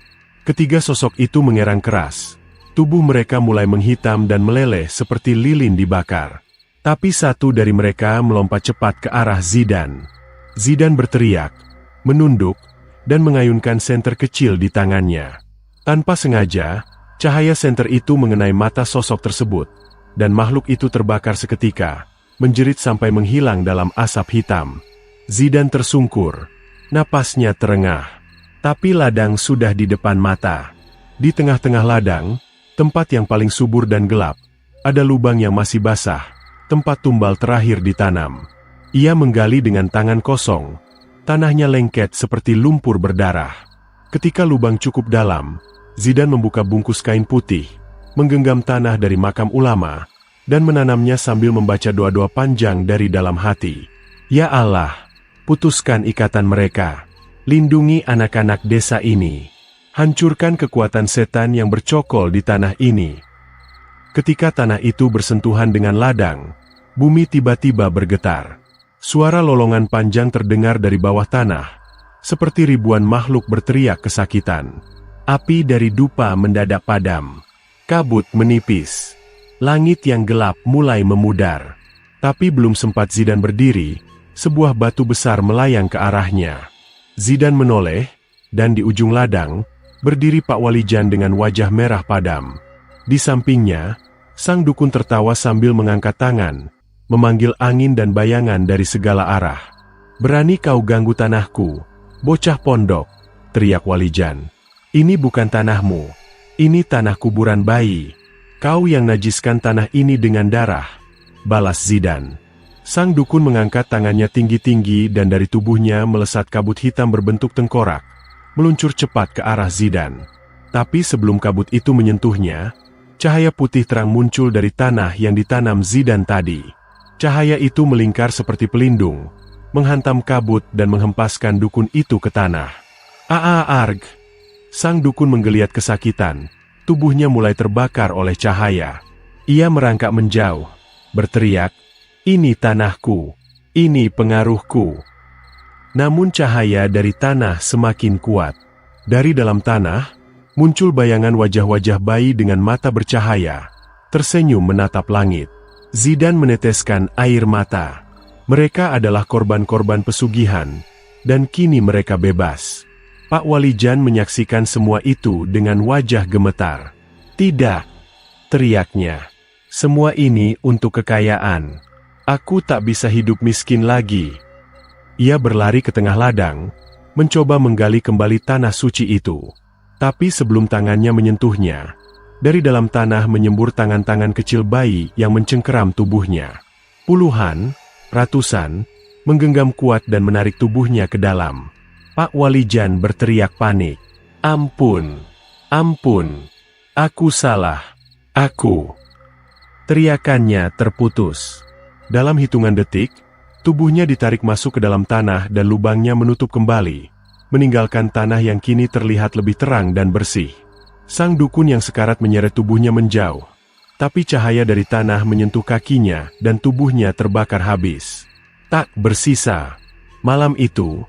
Ketiga sosok itu mengerang keras. Tubuh mereka mulai menghitam dan meleleh seperti lilin dibakar. Tapi satu dari mereka melompat cepat ke arah Zidan. Zidan berteriak, menunduk, dan mengayunkan senter kecil di tangannya. Tanpa sengaja, cahaya senter itu mengenai mata sosok tersebut. dan makhluk itu terbakar seketika, menjerit sampai menghilang dalam asap hitam. Zidane tersungkur, napasnya terengah. Tapi ladang sudah di depan mata. Di tengah-tengah ladang, tempat yang paling subur dan gelap, ada lubang yang masih basah, tempat tumbal terakhir ditanam. Ia menggali dengan tangan kosong. Tanahnya lengket seperti lumpur berdarah. Ketika lubang cukup dalam, Zidane membuka bungkus kain putih, menggenggam tanah dari makam ulama, dan menanamnya sambil membaca doa-doa panjang dari dalam hati. Ya Allah, putuskan ikatan mereka. Lindungi anak-anak desa ini. Hancurkan kekuatan setan yang bercokol di tanah ini. Ketika tanah itu bersentuhan dengan ladang, bumi tiba-tiba bergetar. Suara lolongan panjang terdengar dari bawah tanah, seperti ribuan makhluk berteriak kesakitan. Api dari dupa mendadak padam. Kabut menipis. Langit yang gelap mulai memudar. Tapi belum sempat Zidane berdiri, sebuah batu besar melayang ke arahnya. Zidane menoleh, dan di ujung ladang, berdiri Pak Walijan dengan wajah merah padam. Di sampingnya, sang dukun tertawa sambil mengangkat tangan, memanggil angin dan bayangan dari segala arah. Berani kau ganggu tanahku, bocah pondok, teriak Walijan. Ini bukan tanahmu, ini tanah kuburan bayi. Kau yang najiskan tanah ini dengan darah, balas Zidane. Sang dukun mengangkat tangannya tinggi-tinggi dan dari tubuhnya melesat kabut hitam berbentuk tengkorak, meluncur cepat ke arah Zidane. Tapi sebelum kabut itu menyentuhnya, cahaya putih terang muncul dari tanah yang ditanam Zidane tadi. Cahaya itu melingkar seperti pelindung, menghantam kabut dan menghempaskan dukun itu ke tanah. Arg! Sang dukun menggeliat kesakitan, tubuhnya mulai terbakar oleh cahaya. Ia merangkak menjauh, berteriak, ini tanahku, ini pengaruhku. Namun cahaya dari tanah semakin kuat. Dari dalam tanah, muncul bayangan wajah-wajah bayi dengan mata bercahaya, tersenyum menatap langit. Zidane meneteskan air mata. Mereka adalah korban-korban pesugihan, dan kini mereka bebas. Pak Walijan menyaksikan semua itu dengan wajah gemetar. Tidak, teriaknya. Semua ini untuk kekayaan. Aku tak bisa hidup miskin lagi. Ia berlari ke tengah ladang, mencoba menggali kembali tanah suci itu. Tapi sebelum tangannya menyentuhnya, dari dalam tanah menyembur tangan-tangan kecil bayi yang mencengkeram tubuhnya. Puluhan, ratusan, menggenggam kuat dan menarik tubuhnya ke dalam. Pak Walijan berteriak panik. Ampun, ampun, aku salah, aku. Teriakannya terputus. Dalam hitungan detik, tubuhnya ditarik masuk ke dalam tanah dan lubangnya menutup kembali, meninggalkan tanah yang kini terlihat lebih terang dan bersih. Sang dukun yang sekarat menyeret tubuhnya menjauh, tapi cahaya dari tanah menyentuh kakinya dan tubuhnya terbakar habis. Tak bersisa. Malam itu,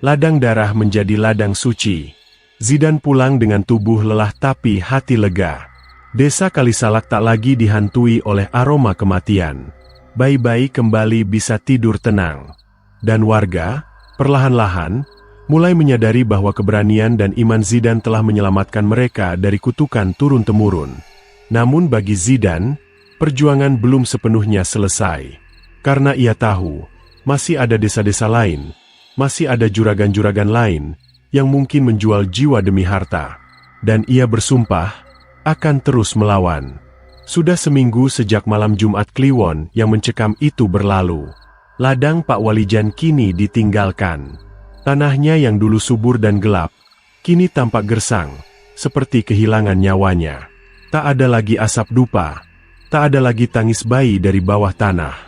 ladang darah menjadi ladang suci. Zidane pulang dengan tubuh lelah tapi hati lega. Desa Kalisalak tak lagi dihantui oleh aroma kematian. Bayi-bayi kembali bisa tidur tenang. Dan warga, perlahan-lahan, mulai menyadari bahwa keberanian dan iman Zidane telah menyelamatkan mereka dari kutukan turun-temurun. Namun bagi Zidane, perjuangan belum sepenuhnya selesai. Karena ia tahu, masih ada desa-desa lain, masih ada juragan-juragan lain, yang mungkin menjual jiwa demi harta. Dan ia bersumpah, akan terus melawan. Sudah seminggu sejak malam Jumat Kliwon yang mencekam itu berlalu. Ladang Pak Walijan kini ditinggalkan. Tanahnya yang dulu subur dan gelap, kini tampak gersang, seperti kehilangan nyawanya. Tak ada lagi asap dupa, tak ada lagi tangis bayi dari bawah tanah.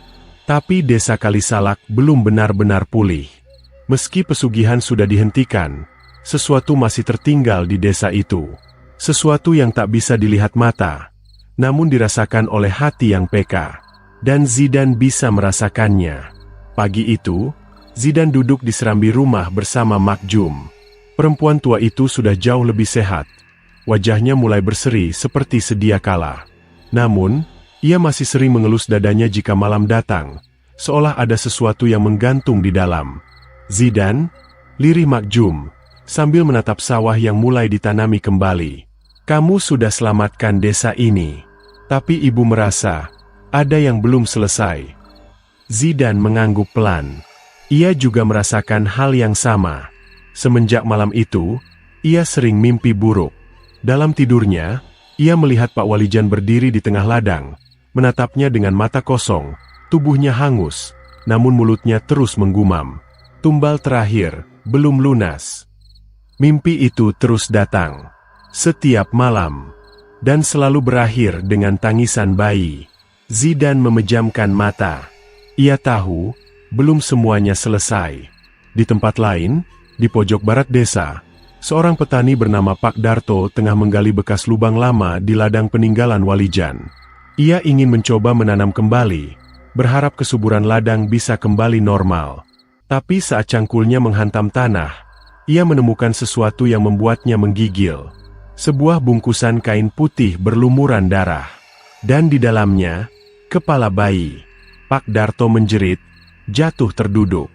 Tapi desa Kalisalak belum benar-benar pulih. Meski pesugihan sudah dihentikan, sesuatu masih tertinggal di desa itu. Sesuatu yang tak bisa dilihat mata, namun dirasakan oleh hati yang peka. Dan Zidane bisa merasakannya. Pagi itu, Zidane duduk di serambi rumah bersama Makjum. Perempuan tua itu sudah jauh lebih sehat. Wajahnya mulai berseri seperti sedia kala. Namun, ia masih sering mengelus dadanya jika malam datang, seolah ada sesuatu yang menggantung di dalam. Zidane, lirih Makjum, sambil menatap sawah yang mulai ditanami kembali. Kamu sudah selamatkan desa ini. Tapi ibu merasa, ada yang belum selesai. Zidan mengangguk pelan. Ia juga merasakan hal yang sama. Semenjak malam itu, ia sering mimpi buruk. Dalam tidurnya, ia melihat Pak Walijan berdiri di tengah ladang, menatapnya dengan mata kosong, tubuhnya hangus, namun mulutnya terus menggumam. Tumbal terakhir, belum lunas. Mimpi itu terus datang, setiap malam, dan selalu berakhir dengan tangisan bayi. Zidan memejamkan mata. Ia tahu, belum semuanya selesai. Di tempat lain, di pojok barat desa, seorang petani bernama Pak Darto tengah menggali bekas lubang lama di ladang peninggalan Walijan. Ia ingin mencoba menanam kembali, berharap kesuburan ladang bisa kembali normal. Tapi saat cangkulnya menghantam tanah, ia menemukan sesuatu yang membuatnya menggigil. Sebuah bungkusan kain putih berlumuran darah. Dan di dalamnya, kepala bayi. Pak Darto menjerit, jatuh terduduk.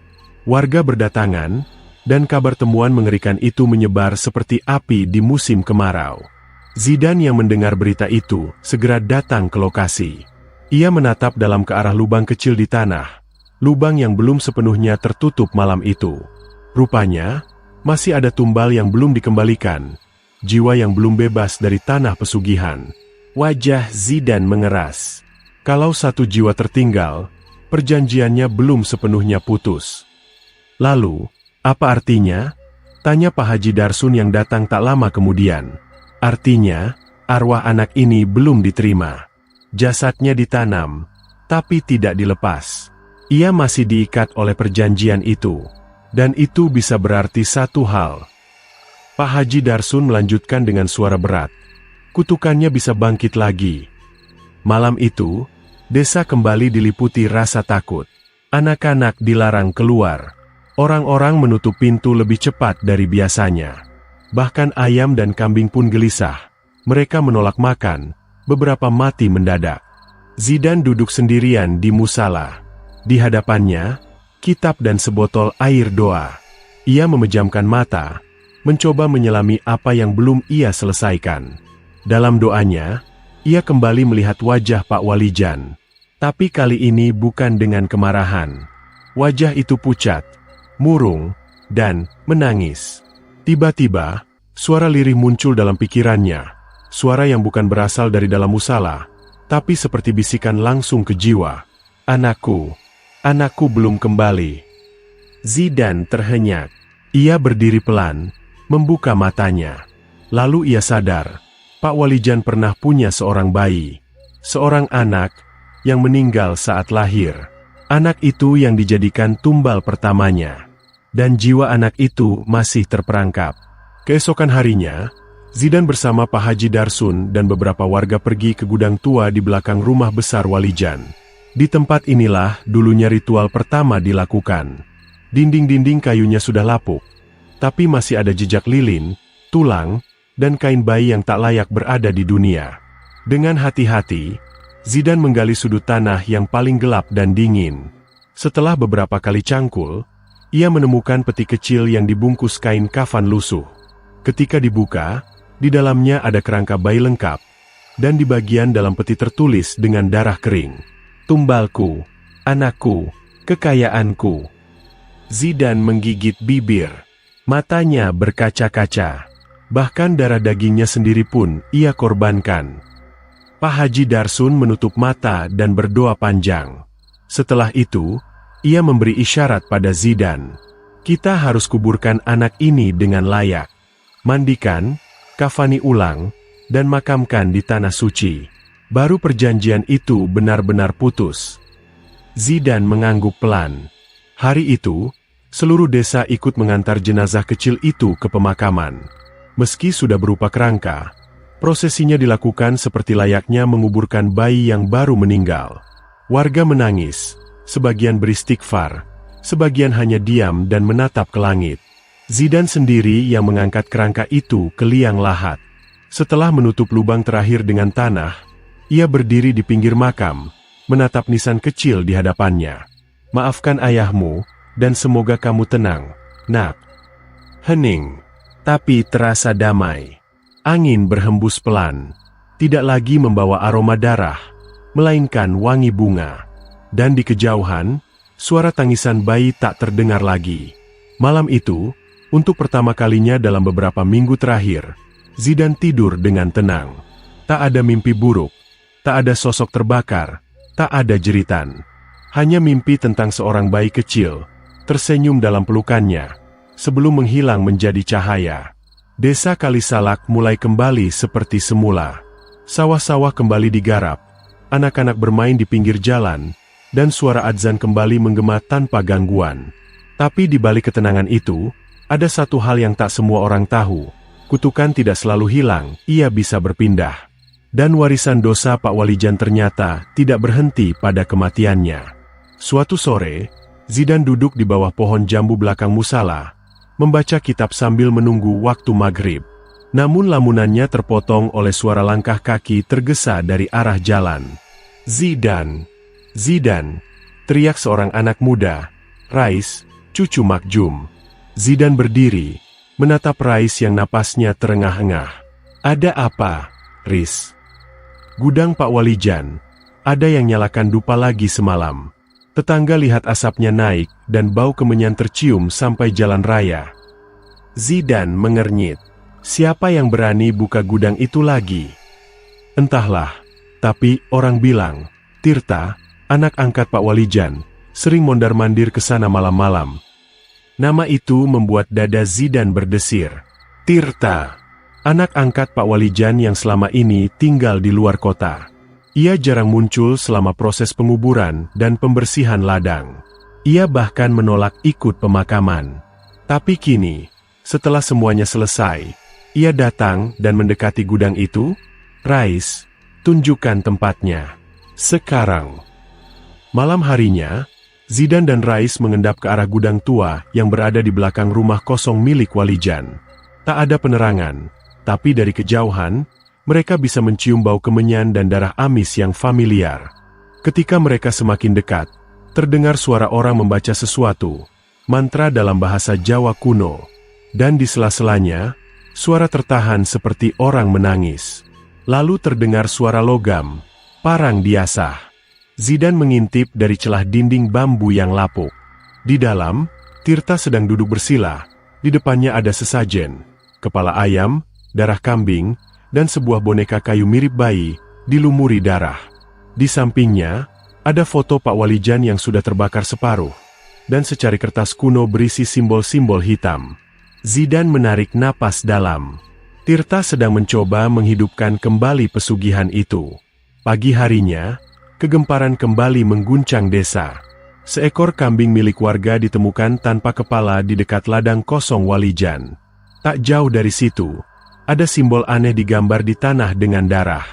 Warga berdatangan, dan kabar temuan mengerikan itu menyebar seperti api di musim kemarau. Zidan yang mendengar berita itu, segera datang ke lokasi. Ia menatap dalam ke arah lubang kecil di tanah. Lubang yang belum sepenuhnya tertutup malam itu. Rupanya, masih ada tumbal yang belum dikembalikan. Jiwa yang belum bebas dari tanah pesugihan. Wajah Zidan mengeras. Kalau satu jiwa tertinggal, perjanjiannya belum sepenuhnya putus. Lalu, apa artinya? Tanya Pak Haji Darsun yang datang tak lama kemudian. Artinya, arwah anak ini belum diterima. Jasadnya ditanam, tapi tidak dilepas. Ia masih diikat oleh perjanjian itu. Dan itu bisa berarti satu hal. Pak Haji Darsun melanjutkan dengan suara berat. Kutukannya bisa bangkit lagi. Malam itu, desa kembali diliputi rasa takut. Anak-anak dilarang keluar. Orang-orang menutup pintu lebih cepat dari biasanya. Bahkan ayam dan kambing pun gelisah. Mereka menolak makan, beberapa mati mendadak. Zidan duduk sendirian di musala. Di hadapannya, kitab dan sebotol air doa. Ia memejamkan mata, mencoba menyelami apa yang belum ia selesaikan. Dalam doanya, ia kembali melihat wajah Pak Walijan. Tapi kali ini bukan dengan kemarahan. Wajah itu pucat, murung, dan menangis. Tiba-tiba, suara lirih muncul dalam pikirannya. Suara yang bukan berasal dari dalam musala, tapi seperti bisikan langsung ke jiwa. Anakku. Anakku belum kembali. Zidan terhenyak. Ia berdiri pelan, membuka matanya. Lalu ia sadar, Pak Walijan pernah punya seorang bayi. Seorang anak, yang meninggal saat lahir. Anak itu yang dijadikan tumbal pertamanya. Dan jiwa anak itu masih terperangkap. Keesokan harinya, Zidan bersama Pak Haji Darsun dan beberapa warga pergi ke gudang tua di belakang rumah besar Walijan. Di tempat inilah dulunya ritual pertama dilakukan. Dinding-dinding kayunya sudah lapuk, tapi masih ada jejak lilin, tulang, dan kain bayi yang tak layak berada di dunia. Dengan hati-hati, Zidan menggali sudut tanah yang paling gelap dan dingin. Setelah beberapa kali cangkul, ia menemukan peti kecil yang dibungkus kain kafan lusuh. Ketika dibuka, di dalamnya ada kerangka bayi lengkap, dan di bagian dalam peti tertulis dengan darah kering. Tumbalku, anakku, kekayaanku. Zidan menggigit bibir. Matanya berkaca-kaca. Bahkan darah dagingnya sendiri pun ia korbankan. Pak Haji Darsun menutup mata dan berdoa panjang. Setelah itu, ia memberi isyarat pada Zidan. Kita harus kuburkan anak ini dengan layak. Mandikan, kafani ulang, dan makamkan di tanah suci. Baru perjanjian itu benar-benar putus. Zidan mengangguk pelan. Hari itu, seluruh desa ikut mengantar jenazah kecil itu ke pemakaman. Meski sudah berupa kerangka, prosesinya dilakukan seperti layaknya menguburkan bayi yang baru meninggal. Warga menangis, sebagian beristighfar, sebagian hanya diam dan menatap ke langit. Zidan sendiri yang mengangkat kerangka itu ke liang lahat. Setelah menutup lubang terakhir dengan tanah, ia berdiri di pinggir makam, menatap nisan kecil di hadapannya. Maafkan ayahmu, dan semoga kamu tenang, nak. Hening, tapi terasa damai. Angin berhembus pelan, tidak lagi membawa aroma darah. melainkan wangi bunga. Dan di kejauhan, suara tangisan bayi tak terdengar lagi. Malam itu, untuk pertama kalinya dalam beberapa minggu terakhir, Zidane tidur dengan tenang. Tak ada mimpi buruk, tak ada sosok terbakar, tak ada jeritan. Hanya mimpi tentang seorang bayi kecil, tersenyum dalam pelukannya, sebelum menghilang menjadi cahaya. Desa Kalisalak mulai kembali seperti semula. Sawah-sawah kembali digarap, anak-anak bermain di pinggir jalan, dan suara adzan kembali menggema tanpa gangguan. Tapi di balik ketenangan itu, ada satu hal yang tak semua orang tahu. Kutukan tidak selalu hilang, ia bisa berpindah. Dan warisan dosa Pak Walijan ternyata tidak berhenti pada kematiannya. Suatu sore, Zidane duduk di bawah pohon jambu belakang musala, membaca kitab sambil menunggu waktu maghrib. Namun lamunannya terpotong oleh suara langkah kaki tergesa dari arah jalan. "Zidane! Zidane!" teriak seorang anak muda, Rais, cucu Makjum. Zidane berdiri, menatap Rais yang napasnya terengah-engah. "Ada apa, Riz?" "Gudang Pak Walijan. Ada yang nyalakan dupa lagi semalam. Tetangga lihat asapnya naik dan bau kemenyan tercium sampai jalan raya." Zidane mengernyit. Siapa yang berani buka gudang itu lagi? Entahlah, tapi orang bilang, Tirta, anak angkat Pak Walijan, sering mondar-mandir ke sana malam-malam. Nama itu membuat dada Zidane berdesir. Tirta, anak angkat Pak Walijan yang selama ini tinggal di luar kota. Ia jarang muncul selama proses penguburan dan pembersihan ladang. Ia bahkan menolak ikut pemakaman. Tapi kini, setelah semuanya selesai, ia datang dan mendekati gudang itu. "Rais, tunjukkan tempatnya." Sekarang. Malam harinya, Zidane dan Rais mengendap ke arah gudang tua yang berada di belakang rumah kosong milik Walijan. Tak ada penerangan, tapi dari kejauhan, mereka bisa mencium bau kemenyan dan darah amis yang familiar. Ketika mereka semakin dekat, terdengar suara orang membaca sesuatu, mantra dalam bahasa Jawa kuno. Dan di sela-selanya, suara tertahan seperti orang menangis. Lalu terdengar suara logam, parang diasah. Zidane mengintip dari celah dinding bambu yang lapuk. Di dalam, Tirta sedang duduk bersila. Di depannya ada sesajen, kepala ayam, darah kambing, dan sebuah boneka kayu mirip bayi, dilumuri darah. Di sampingnya, ada foto Pak Walijan yang sudah terbakar separuh, dan secari kertas kuno berisi simbol-simbol hitam. Zidane menarik napas dalam. Tirta sedang mencoba menghidupkan kembali pesugihan itu. Pagi harinya, kegemparan kembali mengguncang desa. Seekor kambing milik warga ditemukan tanpa kepala di dekat ladang kosong Walijan. Tak jauh dari situ, ada simbol aneh digambar di tanah dengan darah.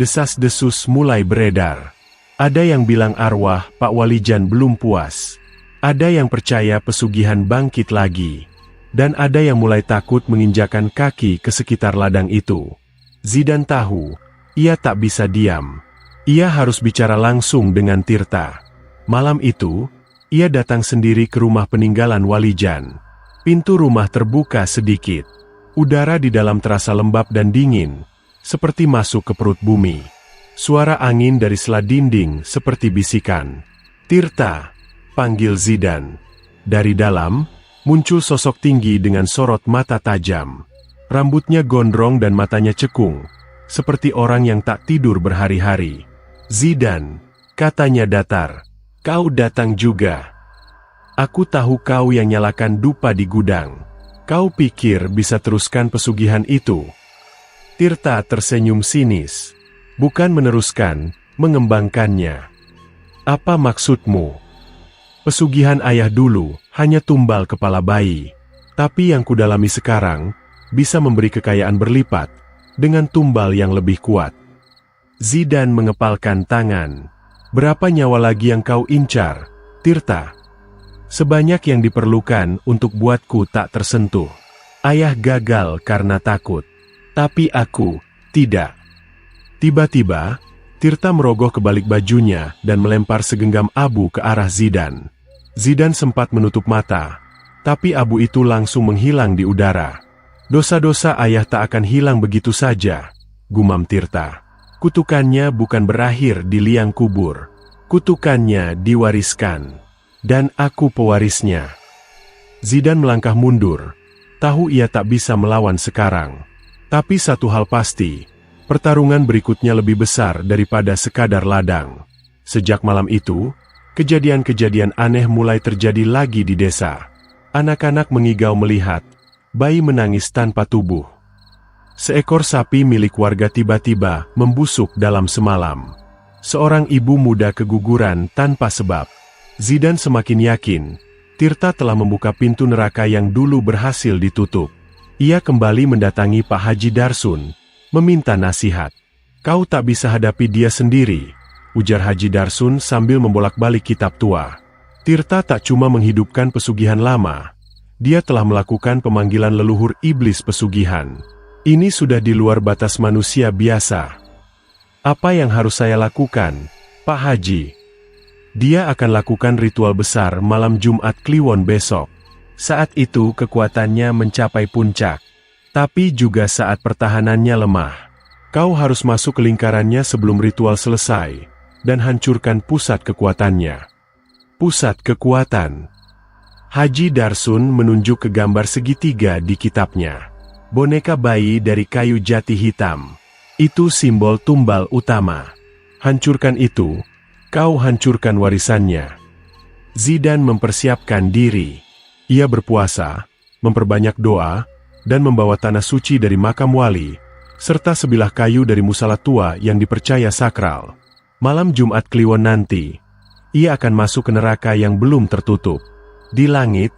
Desas-desus mulai beredar. Ada yang bilang arwah Pak Walijan belum puas. Ada yang percaya pesugihan bangkit lagi. Dan ada yang mulai takut menginjakan kaki ke sekitar ladang itu. Zidane tahu, ia tak bisa diam. Ia harus bicara langsung dengan Tirta. Malam itu, ia datang sendiri ke rumah peninggalan Walijan. Pintu rumah terbuka sedikit. Udara di dalam terasa lembab dan dingin, seperti masuk ke perut bumi. Suara angin dari sela dinding seperti bisikan. "Tirta," panggil Zidane. Dari dalam, muncul sosok tinggi dengan sorot mata tajam. Rambutnya gondrong dan matanya cekung, seperti orang yang tak tidur berhari-hari. "Zidane," katanya datar, "kau datang juga. Aku tahu kau yang nyalakan dupa di gudang. Kau pikir bisa teruskan pesugihan itu?" Tirta tersenyum sinis. "Bukan meneruskan, mengembangkannya." "Apa maksudmu?" "Pesugihan ayah dulu hanya tumbal kepala bayi. Tapi yang kudalami sekarang, bisa memberi kekayaan berlipat, dengan tumbal yang lebih kuat." Zidane mengepalkan tangan. "Berapa nyawa lagi yang kau incar, Tirta?" "Sebanyak yang diperlukan untuk buatku tak tersentuh. Ayah gagal karena takut. Tapi aku, tidak." Tiba-tiba, Tirta merogoh ke balik bajunya dan melempar segenggam abu ke arah Zidane. Zidane sempat menutup mata, tapi abu itu langsung menghilang di udara. "Dosa-dosa ayah tak akan hilang begitu saja," gumam Tirta. Kutukannya bukan berakhir di liang kubur. Kutukannya diwariskan. Dan aku pewarisnya. Zidane melangkah mundur. Tahu ia tak bisa melawan sekarang. Tapi satu hal pasti, pertarungan berikutnya lebih besar daripada sekadar ladang. Sejak malam itu, kejadian-kejadian aneh mulai terjadi lagi di desa. Anak-anak mengigau melihat bayi menangis tanpa tubuh. Seekor sapi milik warga tiba-tiba membusuk dalam semalam. Seorang ibu muda keguguran tanpa sebab. Zidane semakin yakin, Tirta telah membuka pintu neraka yang dulu berhasil ditutup. Ia kembali mendatangi Pak Haji Darsun, meminta nasihat. "Kau tak bisa hadapi dia sendiri," ujar Haji Darsun sambil membolak-balik kitab tua. "Tirta tak cuma menghidupkan pesugihan lama, dia telah melakukan pemanggilan leluhur iblis pesugihan. Ini sudah di luar batas manusia biasa. Apa yang harus saya lakukan, Pak Haji?" "Dia akan lakukan ritual besar malam Jumat Kliwon besok. Saat itu kekuatannya mencapai puncak. Tapi juga saat pertahanannya lemah. Kau harus masuk ke lingkarannya sebelum ritual selesai, dan hancurkan pusat kekuatannya." Pusat kekuatan. Haji Darsun menunjuk ke gambar segitiga di kitabnya. Boneka bayi dari kayu jati hitam. Itu simbol tumbal utama. Hancurkan itu, kau hancurkan warisannya. Zidane mempersiapkan diri. Ia berpuasa, memperbanyak doa, dan membawa tanah suci dari makam wali, serta sebilah kayu dari musala tua yang dipercaya sakral. Malam Jumat Kliwon nanti, ia akan masuk ke neraka yang belum tertutup. Di langit,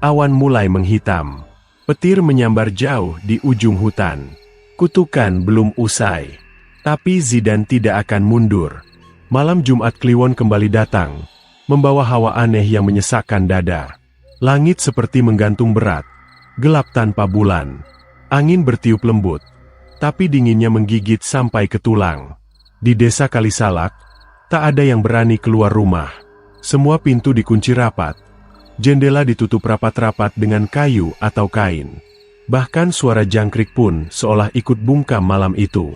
awan mulai menghitam. Petir menyambar jauh di ujung hutan. Kutukan belum usai. Tapi Zidane tidak akan mundur. Malam Jumat Kliwon kembali datang, membawa hawa aneh yang menyesakkan dada. Langit seperti menggantung berat, gelap tanpa bulan. Angin bertiup lembut, tapi dinginnya menggigit sampai ke tulang. Di desa Kalisalak, tak ada yang berani keluar rumah. Semua pintu dikunci rapat. Jendela ditutup rapat-rapat dengan kayu atau kain. Bahkan suara jangkrik pun seolah ikut bungkam malam itu.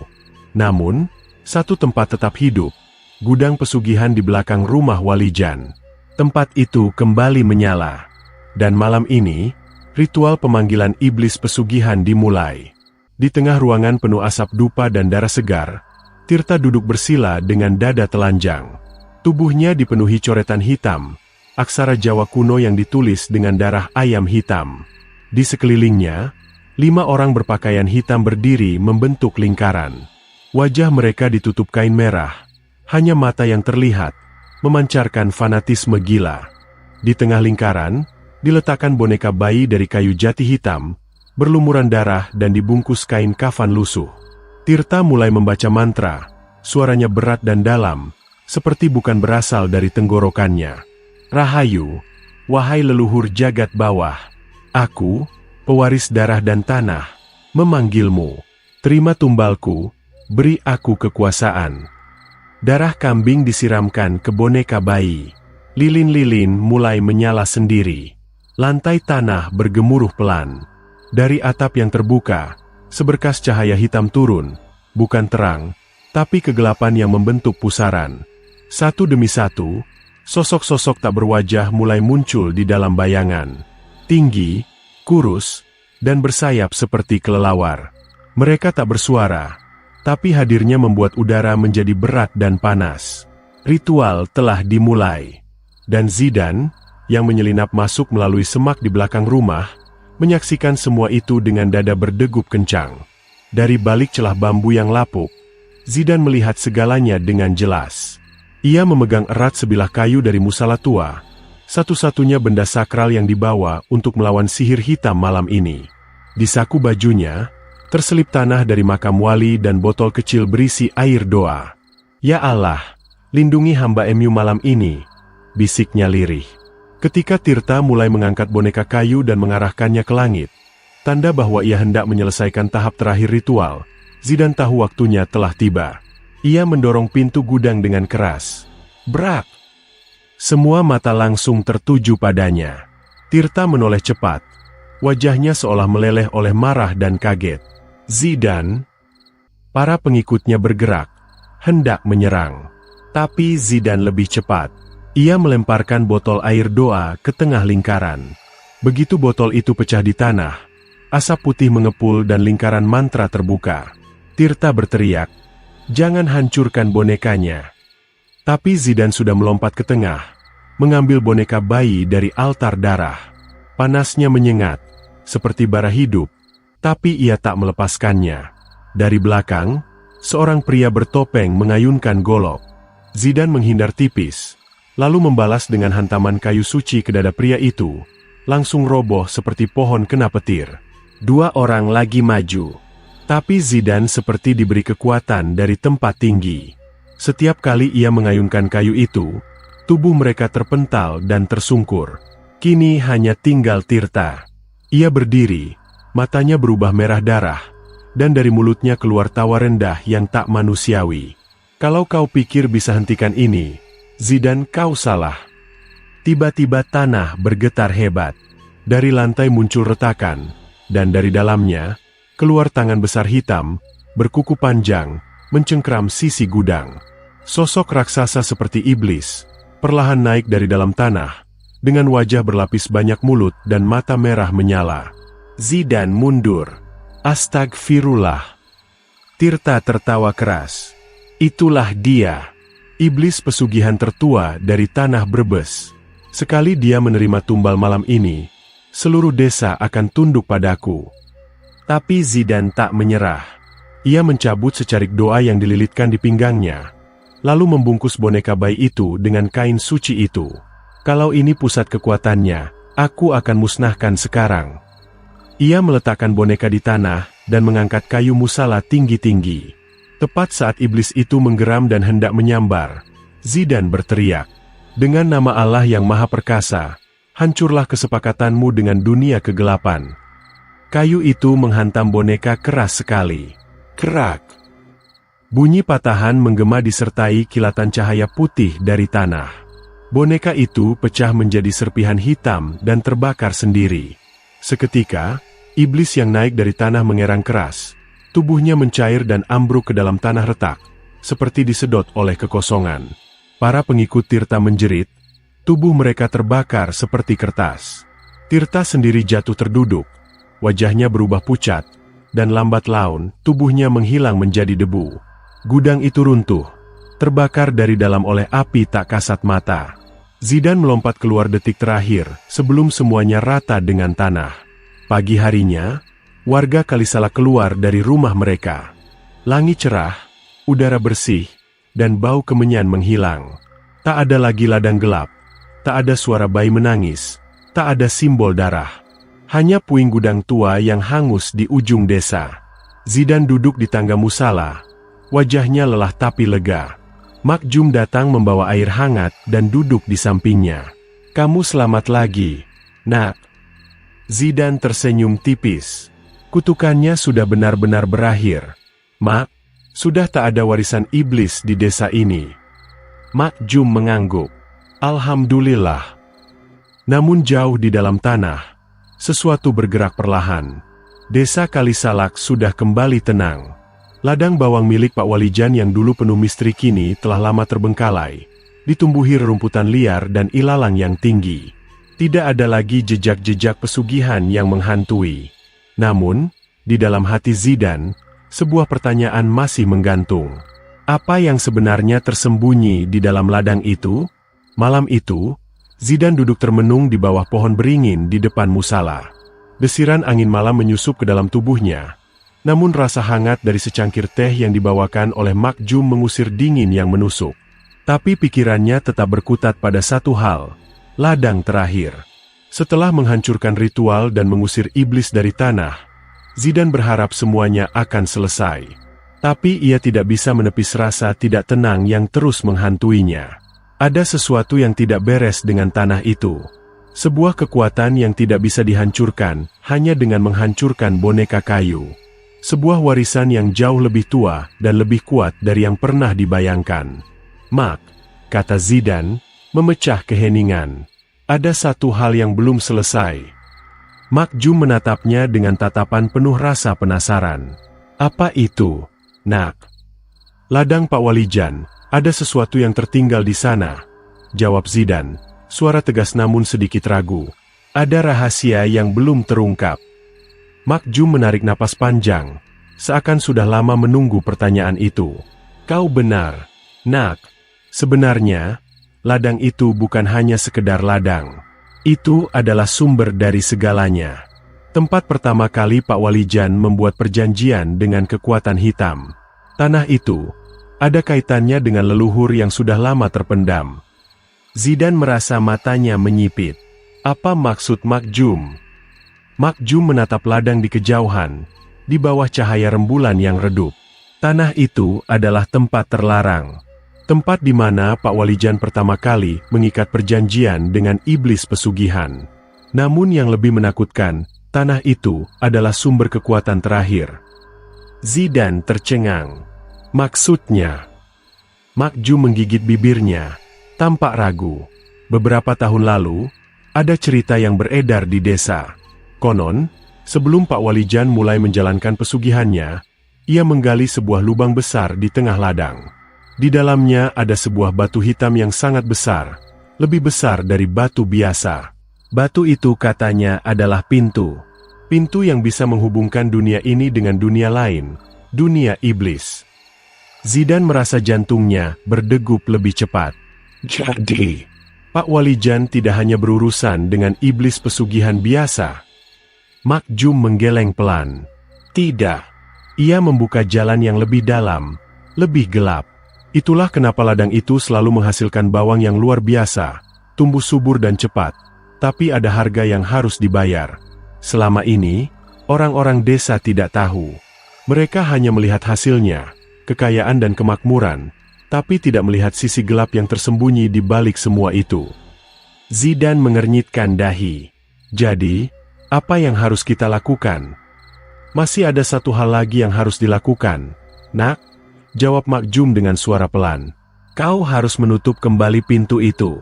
Namun, satu tempat tetap hidup. Gudang pesugihan di belakang rumah Walijan. Tempat itu kembali menyala. Dan malam ini, ritual pemanggilan iblis pesugihan dimulai. Di tengah ruangan penuh asap dupa dan darah segar, Tirta duduk bersila dengan dada telanjang. Tubuhnya dipenuhi coretan hitam, aksara Jawa kuno yang ditulis dengan darah ayam hitam. Di sekelilingnya, 5 orang berpakaian hitam berdiri membentuk lingkaran. Wajah mereka ditutup kain merah, hanya mata yang terlihat, memancarkan fanatisme gila. Di tengah lingkaran, diletakkan boneka bayi dari kayu jati hitam, berlumuran darah dan dibungkus kain kafan lusuh. Tirta mulai membaca mantra, suaranya berat dan dalam, seperti bukan berasal dari tenggorokannya. "Rahayu, wahai leluhur jagat bawah, aku, pewaris darah dan tanah, memanggilmu. Terima tumbalku, beri aku kekuasaan." Darah kambing disiramkan ke boneka bayi. Lilin-lilin mulai menyala sendiri. Lantai tanah bergemuruh pelan. Dari atap yang terbuka, seberkas cahaya hitam turun, bukan terang, tapi kegelapan yang membentuk pusaran. Satu demi satu, sosok-sosok tak berwajah mulai muncul di dalam bayangan. Tinggi, kurus, dan bersayap seperti kelelawar. Mereka tak bersuara, tapi hadirnya membuat udara menjadi berat dan panas. Ritual telah dimulai. Dan Zidane, yang menyelinap masuk melalui semak di belakang rumah, menyaksikan semua itu dengan dada berdegup kencang. Dari balik celah bambu yang lapuk, Zidane melihat segalanya dengan jelas. Ia memegang erat sebilah kayu dari musala tua, satu-satunya benda sakral yang dibawa untuk melawan sihir hitam malam ini. Di saku bajunya, terselip tanah dari makam wali dan botol kecil berisi air doa. "Ya Allah, lindungi hamba Emu malam ini," bisiknya lirih. Ketika Tirta mulai mengangkat boneka kayu dan mengarahkannya ke langit, tanda bahwa ia hendak menyelesaikan tahap terakhir ritual, Zidane tahu waktunya telah tiba. Ia mendorong pintu gudang dengan keras. Brak! Semua mata langsung tertuju padanya. Tirta menoleh cepat. Wajahnya seolah meleleh oleh marah dan kaget. "Zidane!" Para pengikutnya bergerak. hendak menyerang. Tapi Zidane lebih cepat. Ia melemparkan botol air doa ke tengah lingkaran. Begitu botol itu pecah di tanah, asap putih mengepul dan lingkaran mantra terbuka. Tirta berteriak, "Jangan hancurkan bonekanya." Tapi Zidane sudah melompat ke tengah, mengambil boneka bayi dari altar darah. Panasnya menyengat, seperti bara hidup, tapi ia tak melepaskannya. Dari belakang, seorang pria bertopeng mengayunkan golok. Zidane menghindar tipis, lalu membalas dengan hantaman kayu suci ke dada pria itu, langsung roboh seperti pohon kena petir. Dua orang lagi maju, tapi Zidane seperti diberi kekuatan dari tempat tinggi. Setiap kali ia mengayunkan kayu itu, tubuh mereka terpental dan tersungkur. Kini hanya tinggal Tirta. Ia berdiri, matanya berubah merah darah, dan dari mulutnya keluar tawa rendah yang tak manusiawi. "Kalau kau pikir bisa hentikan ini, Zidane, kau salah." Tiba-tiba tanah bergetar hebat. Dari lantai muncul retakan, dan dari dalamnya, keluar tangan besar hitam, berkuku panjang, mencengkram sisi gudang. Sosok raksasa seperti iblis, perlahan naik dari dalam tanah, dengan wajah berlapis banyak mulut dan mata merah menyala. Zidane mundur. "Astagfirullah." Tirta tertawa keras. "Itulah dia, iblis pesugihan tertua dari tanah Brebes. Sekali dia menerima tumbal malam ini, seluruh desa akan tunduk padaku." Tapi Zidane tak menyerah. Ia mencabut secarik doa yang dililitkan di pinggangnya, lalu membungkus boneka bayi itu dengan kain suci itu. "Kalau ini pusat kekuatannya, aku akan musnahkan sekarang." Ia meletakkan boneka di tanah dan mengangkat kayu musala tinggi-tinggi. Tepat saat iblis itu menggeram dan hendak menyambar, Zidane berteriak, "Dengan nama Allah yang Maha Perkasa, hancurlah kesepakatanmu dengan dunia kegelapan." Kayu itu menghantam boneka keras sekali. Kerak! Bunyi patahan menggema disertai kilatan cahaya putih dari tanah. Boneka itu pecah menjadi serpihan hitam dan terbakar sendiri. Seketika, iblis yang naik dari tanah mengerang keras. Tubuhnya mencair dan ambruk ke dalam tanah retak, seperti disedot oleh kekosongan. Para pengikut Tirta menjerit, tubuh mereka terbakar seperti kertas. Tirta sendiri jatuh terduduk, wajahnya berubah pucat, dan lambat laun, tubuhnya menghilang menjadi debu. Gudang itu runtuh, terbakar dari dalam oleh api tak kasat mata. Zidane melompat keluar detik terakhir, sebelum semuanya rata dengan tanah. Pagi harinya, warga Kalisalak keluar dari rumah mereka. Langit cerah, udara bersih, dan bau kemenyan menghilang. Tak ada lagi ladang gelap, tak ada suara bayi menangis, tak ada simbol darah. Hanya puing gudang tua yang hangus di ujung desa. Zidane duduk di tangga musala, wajahnya lelah tapi lega. Makjum datang membawa air hangat dan duduk di sampingnya. "Kamu selamat lagi, nak." Zidane tersenyum tipis. Kutukannya sudah benar-benar berakhir. "Mak, sudah tak ada warisan iblis di desa ini." Makjum mengangguk. "Alhamdulillah." Namun jauh di dalam tanah, sesuatu bergerak perlahan. Desa Kalisalak sudah kembali tenang. Ladang bawang milik Pak Walijan yang dulu penuh misteri kini telah lama terbengkalai, ditumbuhi rerumputan liar dan ilalang yang tinggi. Tidak ada lagi jejak-jejak pesugihan yang menghantui. Namun, di dalam hati Zidane, sebuah pertanyaan masih menggantung. Apa yang sebenarnya tersembunyi di dalam ladang itu? Malam itu, Zidane duduk termenung di bawah pohon beringin di depan musala. Desiran angin malam menyusup ke dalam tubuhnya. Namun rasa hangat dari secangkir teh yang dibawakan oleh Makjum mengusir dingin yang menusuk. Tapi pikirannya tetap berkutat pada satu hal, ladang terakhir. Setelah menghancurkan ritual dan mengusir iblis dari tanah, Zidane berharap semuanya akan selesai. Tapi ia tidak bisa menepis rasa tidak tenang yang terus menghantuinya. Ada sesuatu yang tidak beres dengan tanah itu. Sebuah kekuatan yang tidak bisa dihancurkan hanya dengan menghancurkan boneka kayu. Sebuah warisan yang jauh lebih tua dan lebih kuat dari yang pernah dibayangkan. "Mak," kata Zidane, memecah keheningan. "Ada satu hal yang belum selesai." Makjum menatapnya dengan tatapan penuh rasa penasaran. "Apa itu, nak?" Ladang Pak Walijan, ada sesuatu yang tertinggal di sana, jawab Zidan, suara tegas namun sedikit ragu. Ada rahasia yang belum terungkap. Mak Jum menarik napas panjang, seakan sudah lama menunggu pertanyaan itu. Kau benar, Nak. Sebenarnya, ladang itu bukan hanya sekedar ladang. Itu adalah sumber dari segalanya. Tempat pertama kali Pak Walijan membuat perjanjian dengan kekuatan hitam. Tanah itu ada kaitannya dengan leluhur yang sudah lama terpendam. Zidan merasa matanya menyipit. Apa maksud Mak Jum? Mak Jum menatap ladang di kejauhan, di bawah cahaya rembulan yang redup. Tanah itu adalah tempat terlarang. Tempat di mana Pak Walijan pertama kali mengikat perjanjian dengan iblis pesugihan. Namun yang lebih menakutkan, tanah itu adalah sumber kekuatan terakhir. Zidan tercengang. Maksudnya? Mak Jum menggigit bibirnya, tampak ragu. Beberapa tahun lalu, ada cerita yang beredar di desa. Konon, sebelum Pak Walijan mulai menjalankan pesugihannya, ia menggali sebuah lubang besar di tengah ladang. Di dalamnya ada sebuah batu hitam yang sangat besar, lebih besar dari batu biasa. Batu itu katanya adalah pintu. Pintu yang bisa menghubungkan dunia ini dengan dunia lain, dunia iblis. Zidan merasa jantungnya berdegup lebih cepat. Jadi, Pak Walijan tidak hanya berurusan dengan iblis pesugihan biasa. Mak Jum menggeleng pelan. Tidak. Ia membuka jalan yang lebih dalam, lebih gelap. Itulah kenapa ladang itu selalu menghasilkan bawang yang luar biasa, tumbuh subur dan cepat. Tapi ada harga yang harus dibayar. Selama ini, orang-orang desa tidak tahu. Mereka hanya melihat hasilnya, kekayaan dan kemakmuran, tapi tidak melihat sisi gelap yang tersembunyi di balik semua itu. Zidan mengernyitkan dahi. Jadi, apa yang harus kita lakukan? Masih ada satu hal lagi yang harus dilakukan, Nak, jawab Mak Jum dengan suara pelan. Kau harus menutup kembali pintu itu.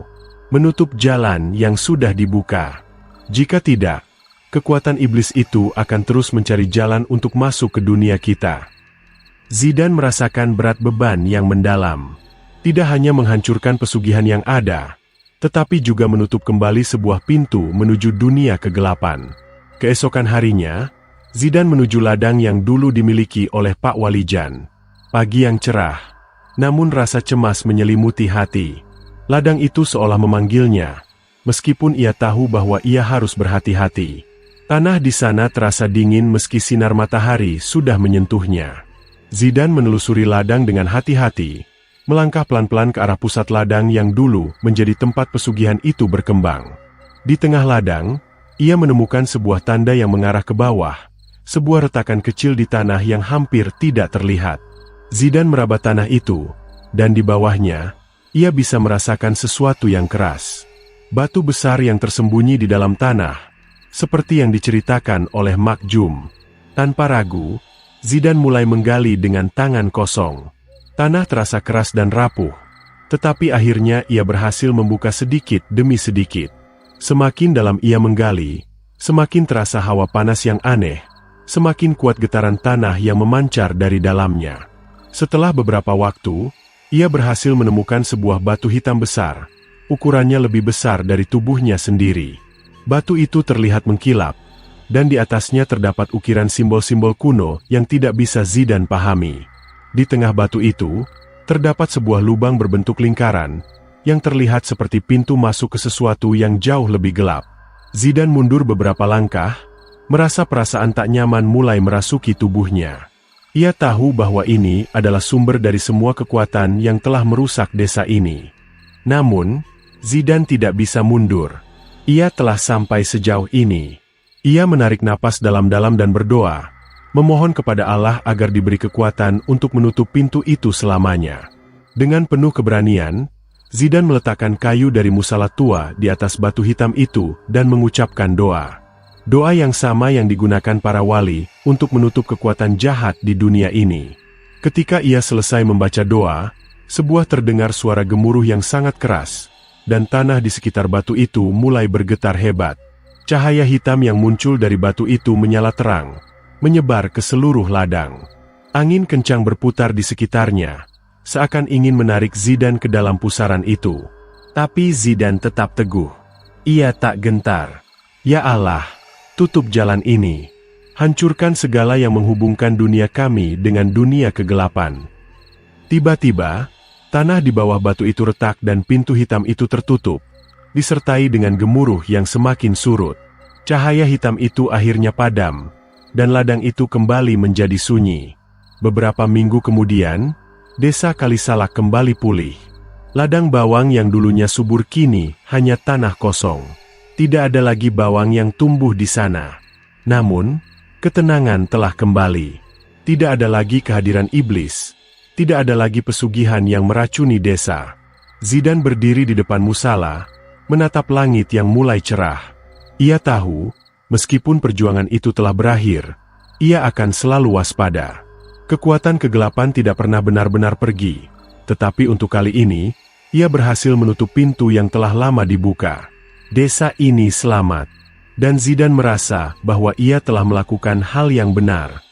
Menutup jalan yang sudah dibuka. Jika tidak, kekuatan iblis itu akan terus mencari jalan untuk masuk ke dunia kita. Zidan merasakan berat beban yang mendalam. Tidak hanya menghancurkan pesugihan yang ada, tetapi juga menutup kembali sebuah pintu menuju dunia kegelapan. Keesokan harinya, Zidan menuju ladang yang dulu dimiliki oleh Pak Walijan. Pagi yang cerah, namun rasa cemas menyelimuti hati. Ladang itu seolah memanggilnya, meskipun ia tahu bahwa ia harus berhati-hati. Tanah di sana terasa dingin meski sinar matahari sudah menyentuhnya. Zidan menelusuri ladang dengan hati-hati, melangkah pelan-pelan ke arah pusat ladang yang dulu menjadi tempat pesugihan itu berkembang. Di tengah ladang, ia menemukan sebuah tanda yang mengarah ke bawah, sebuah retakan kecil di tanah yang hampir tidak terlihat. Zidan meraba tanah itu, dan di bawahnya, ia bisa merasakan sesuatu yang keras. Batu besar yang tersembunyi di dalam tanah, seperti yang diceritakan oleh Mak Jum. Tanpa ragu, Zidan mulai menggali dengan tangan kosong. Tanah terasa keras dan rapuh, tetapi akhirnya ia berhasil membuka sedikit demi sedikit. Semakin dalam ia menggali, semakin terasa hawa panas yang aneh, semakin kuat getaran tanah yang memancar dari dalamnya. Setelah beberapa waktu, ia berhasil menemukan sebuah batu hitam besar, ukurannya lebih besar dari tubuhnya sendiri. Batu itu terlihat mengkilap, dan di atasnya terdapat ukiran simbol-simbol kuno yang tidak bisa Zidan pahami. Di tengah batu itu, terdapat sebuah lubang berbentuk lingkaran, yang terlihat seperti pintu masuk ke sesuatu yang jauh lebih gelap. Zidan mundur beberapa langkah, merasa perasaan tak nyaman mulai merasuki tubuhnya. Ia tahu bahwa ini adalah sumber dari semua kekuatan yang telah merusak desa ini. Namun, Zidan tidak bisa mundur. Ia telah sampai sejauh ini. Ia menarik napas dalam-dalam dan berdoa, memohon kepada Allah agar diberi kekuatan untuk menutup pintu itu selamanya. Dengan penuh keberanian, Zidan meletakkan kayu dari musala tua di atas batu hitam itu dan mengucapkan doa. Doa yang sama yang digunakan para wali untuk menutup kekuatan jahat di dunia ini. Ketika ia selesai membaca doa, sebuah terdengar suara gemuruh yang sangat keras, dan tanah di sekitar batu itu mulai bergetar hebat. Cahaya hitam yang muncul dari batu itu menyala terang, menyebar ke seluruh ladang. Angin kencang berputar di sekitarnya, seakan ingin menarik Zidane ke dalam pusaran itu. Tapi Zidane tetap teguh. Ia tak gentar. Ya Allah, tutup jalan ini. Hancurkan segala yang menghubungkan dunia kami dengan dunia kegelapan. Tiba-tiba, tanah di bawah batu itu retak dan pintu hitam itu tertutup, disertai dengan gemuruh yang semakin surut. Cahaya hitam itu akhirnya padam, dan ladang itu kembali menjadi sunyi. Beberapa minggu kemudian, desa Kalisalak kembali pulih. Ladang bawang yang dulunya subur kini hanya tanah kosong. Tidak ada lagi bawang yang tumbuh di sana. Namun, ketenangan telah kembali. Tidak ada lagi kehadiran iblis. Tidak ada lagi pesugihan yang meracuni desa. Zidane berdiri di depan musala, menatap langit yang mulai cerah. Ia tahu, meskipun perjuangan itu telah berakhir, ia akan selalu waspada. Kekuatan kegelapan tidak pernah benar-benar pergi. Tetapi untuk kali ini, ia berhasil menutup pintu yang telah lama dibuka. Desa ini selamat. Dan Zidane merasa bahwa ia telah melakukan hal yang benar.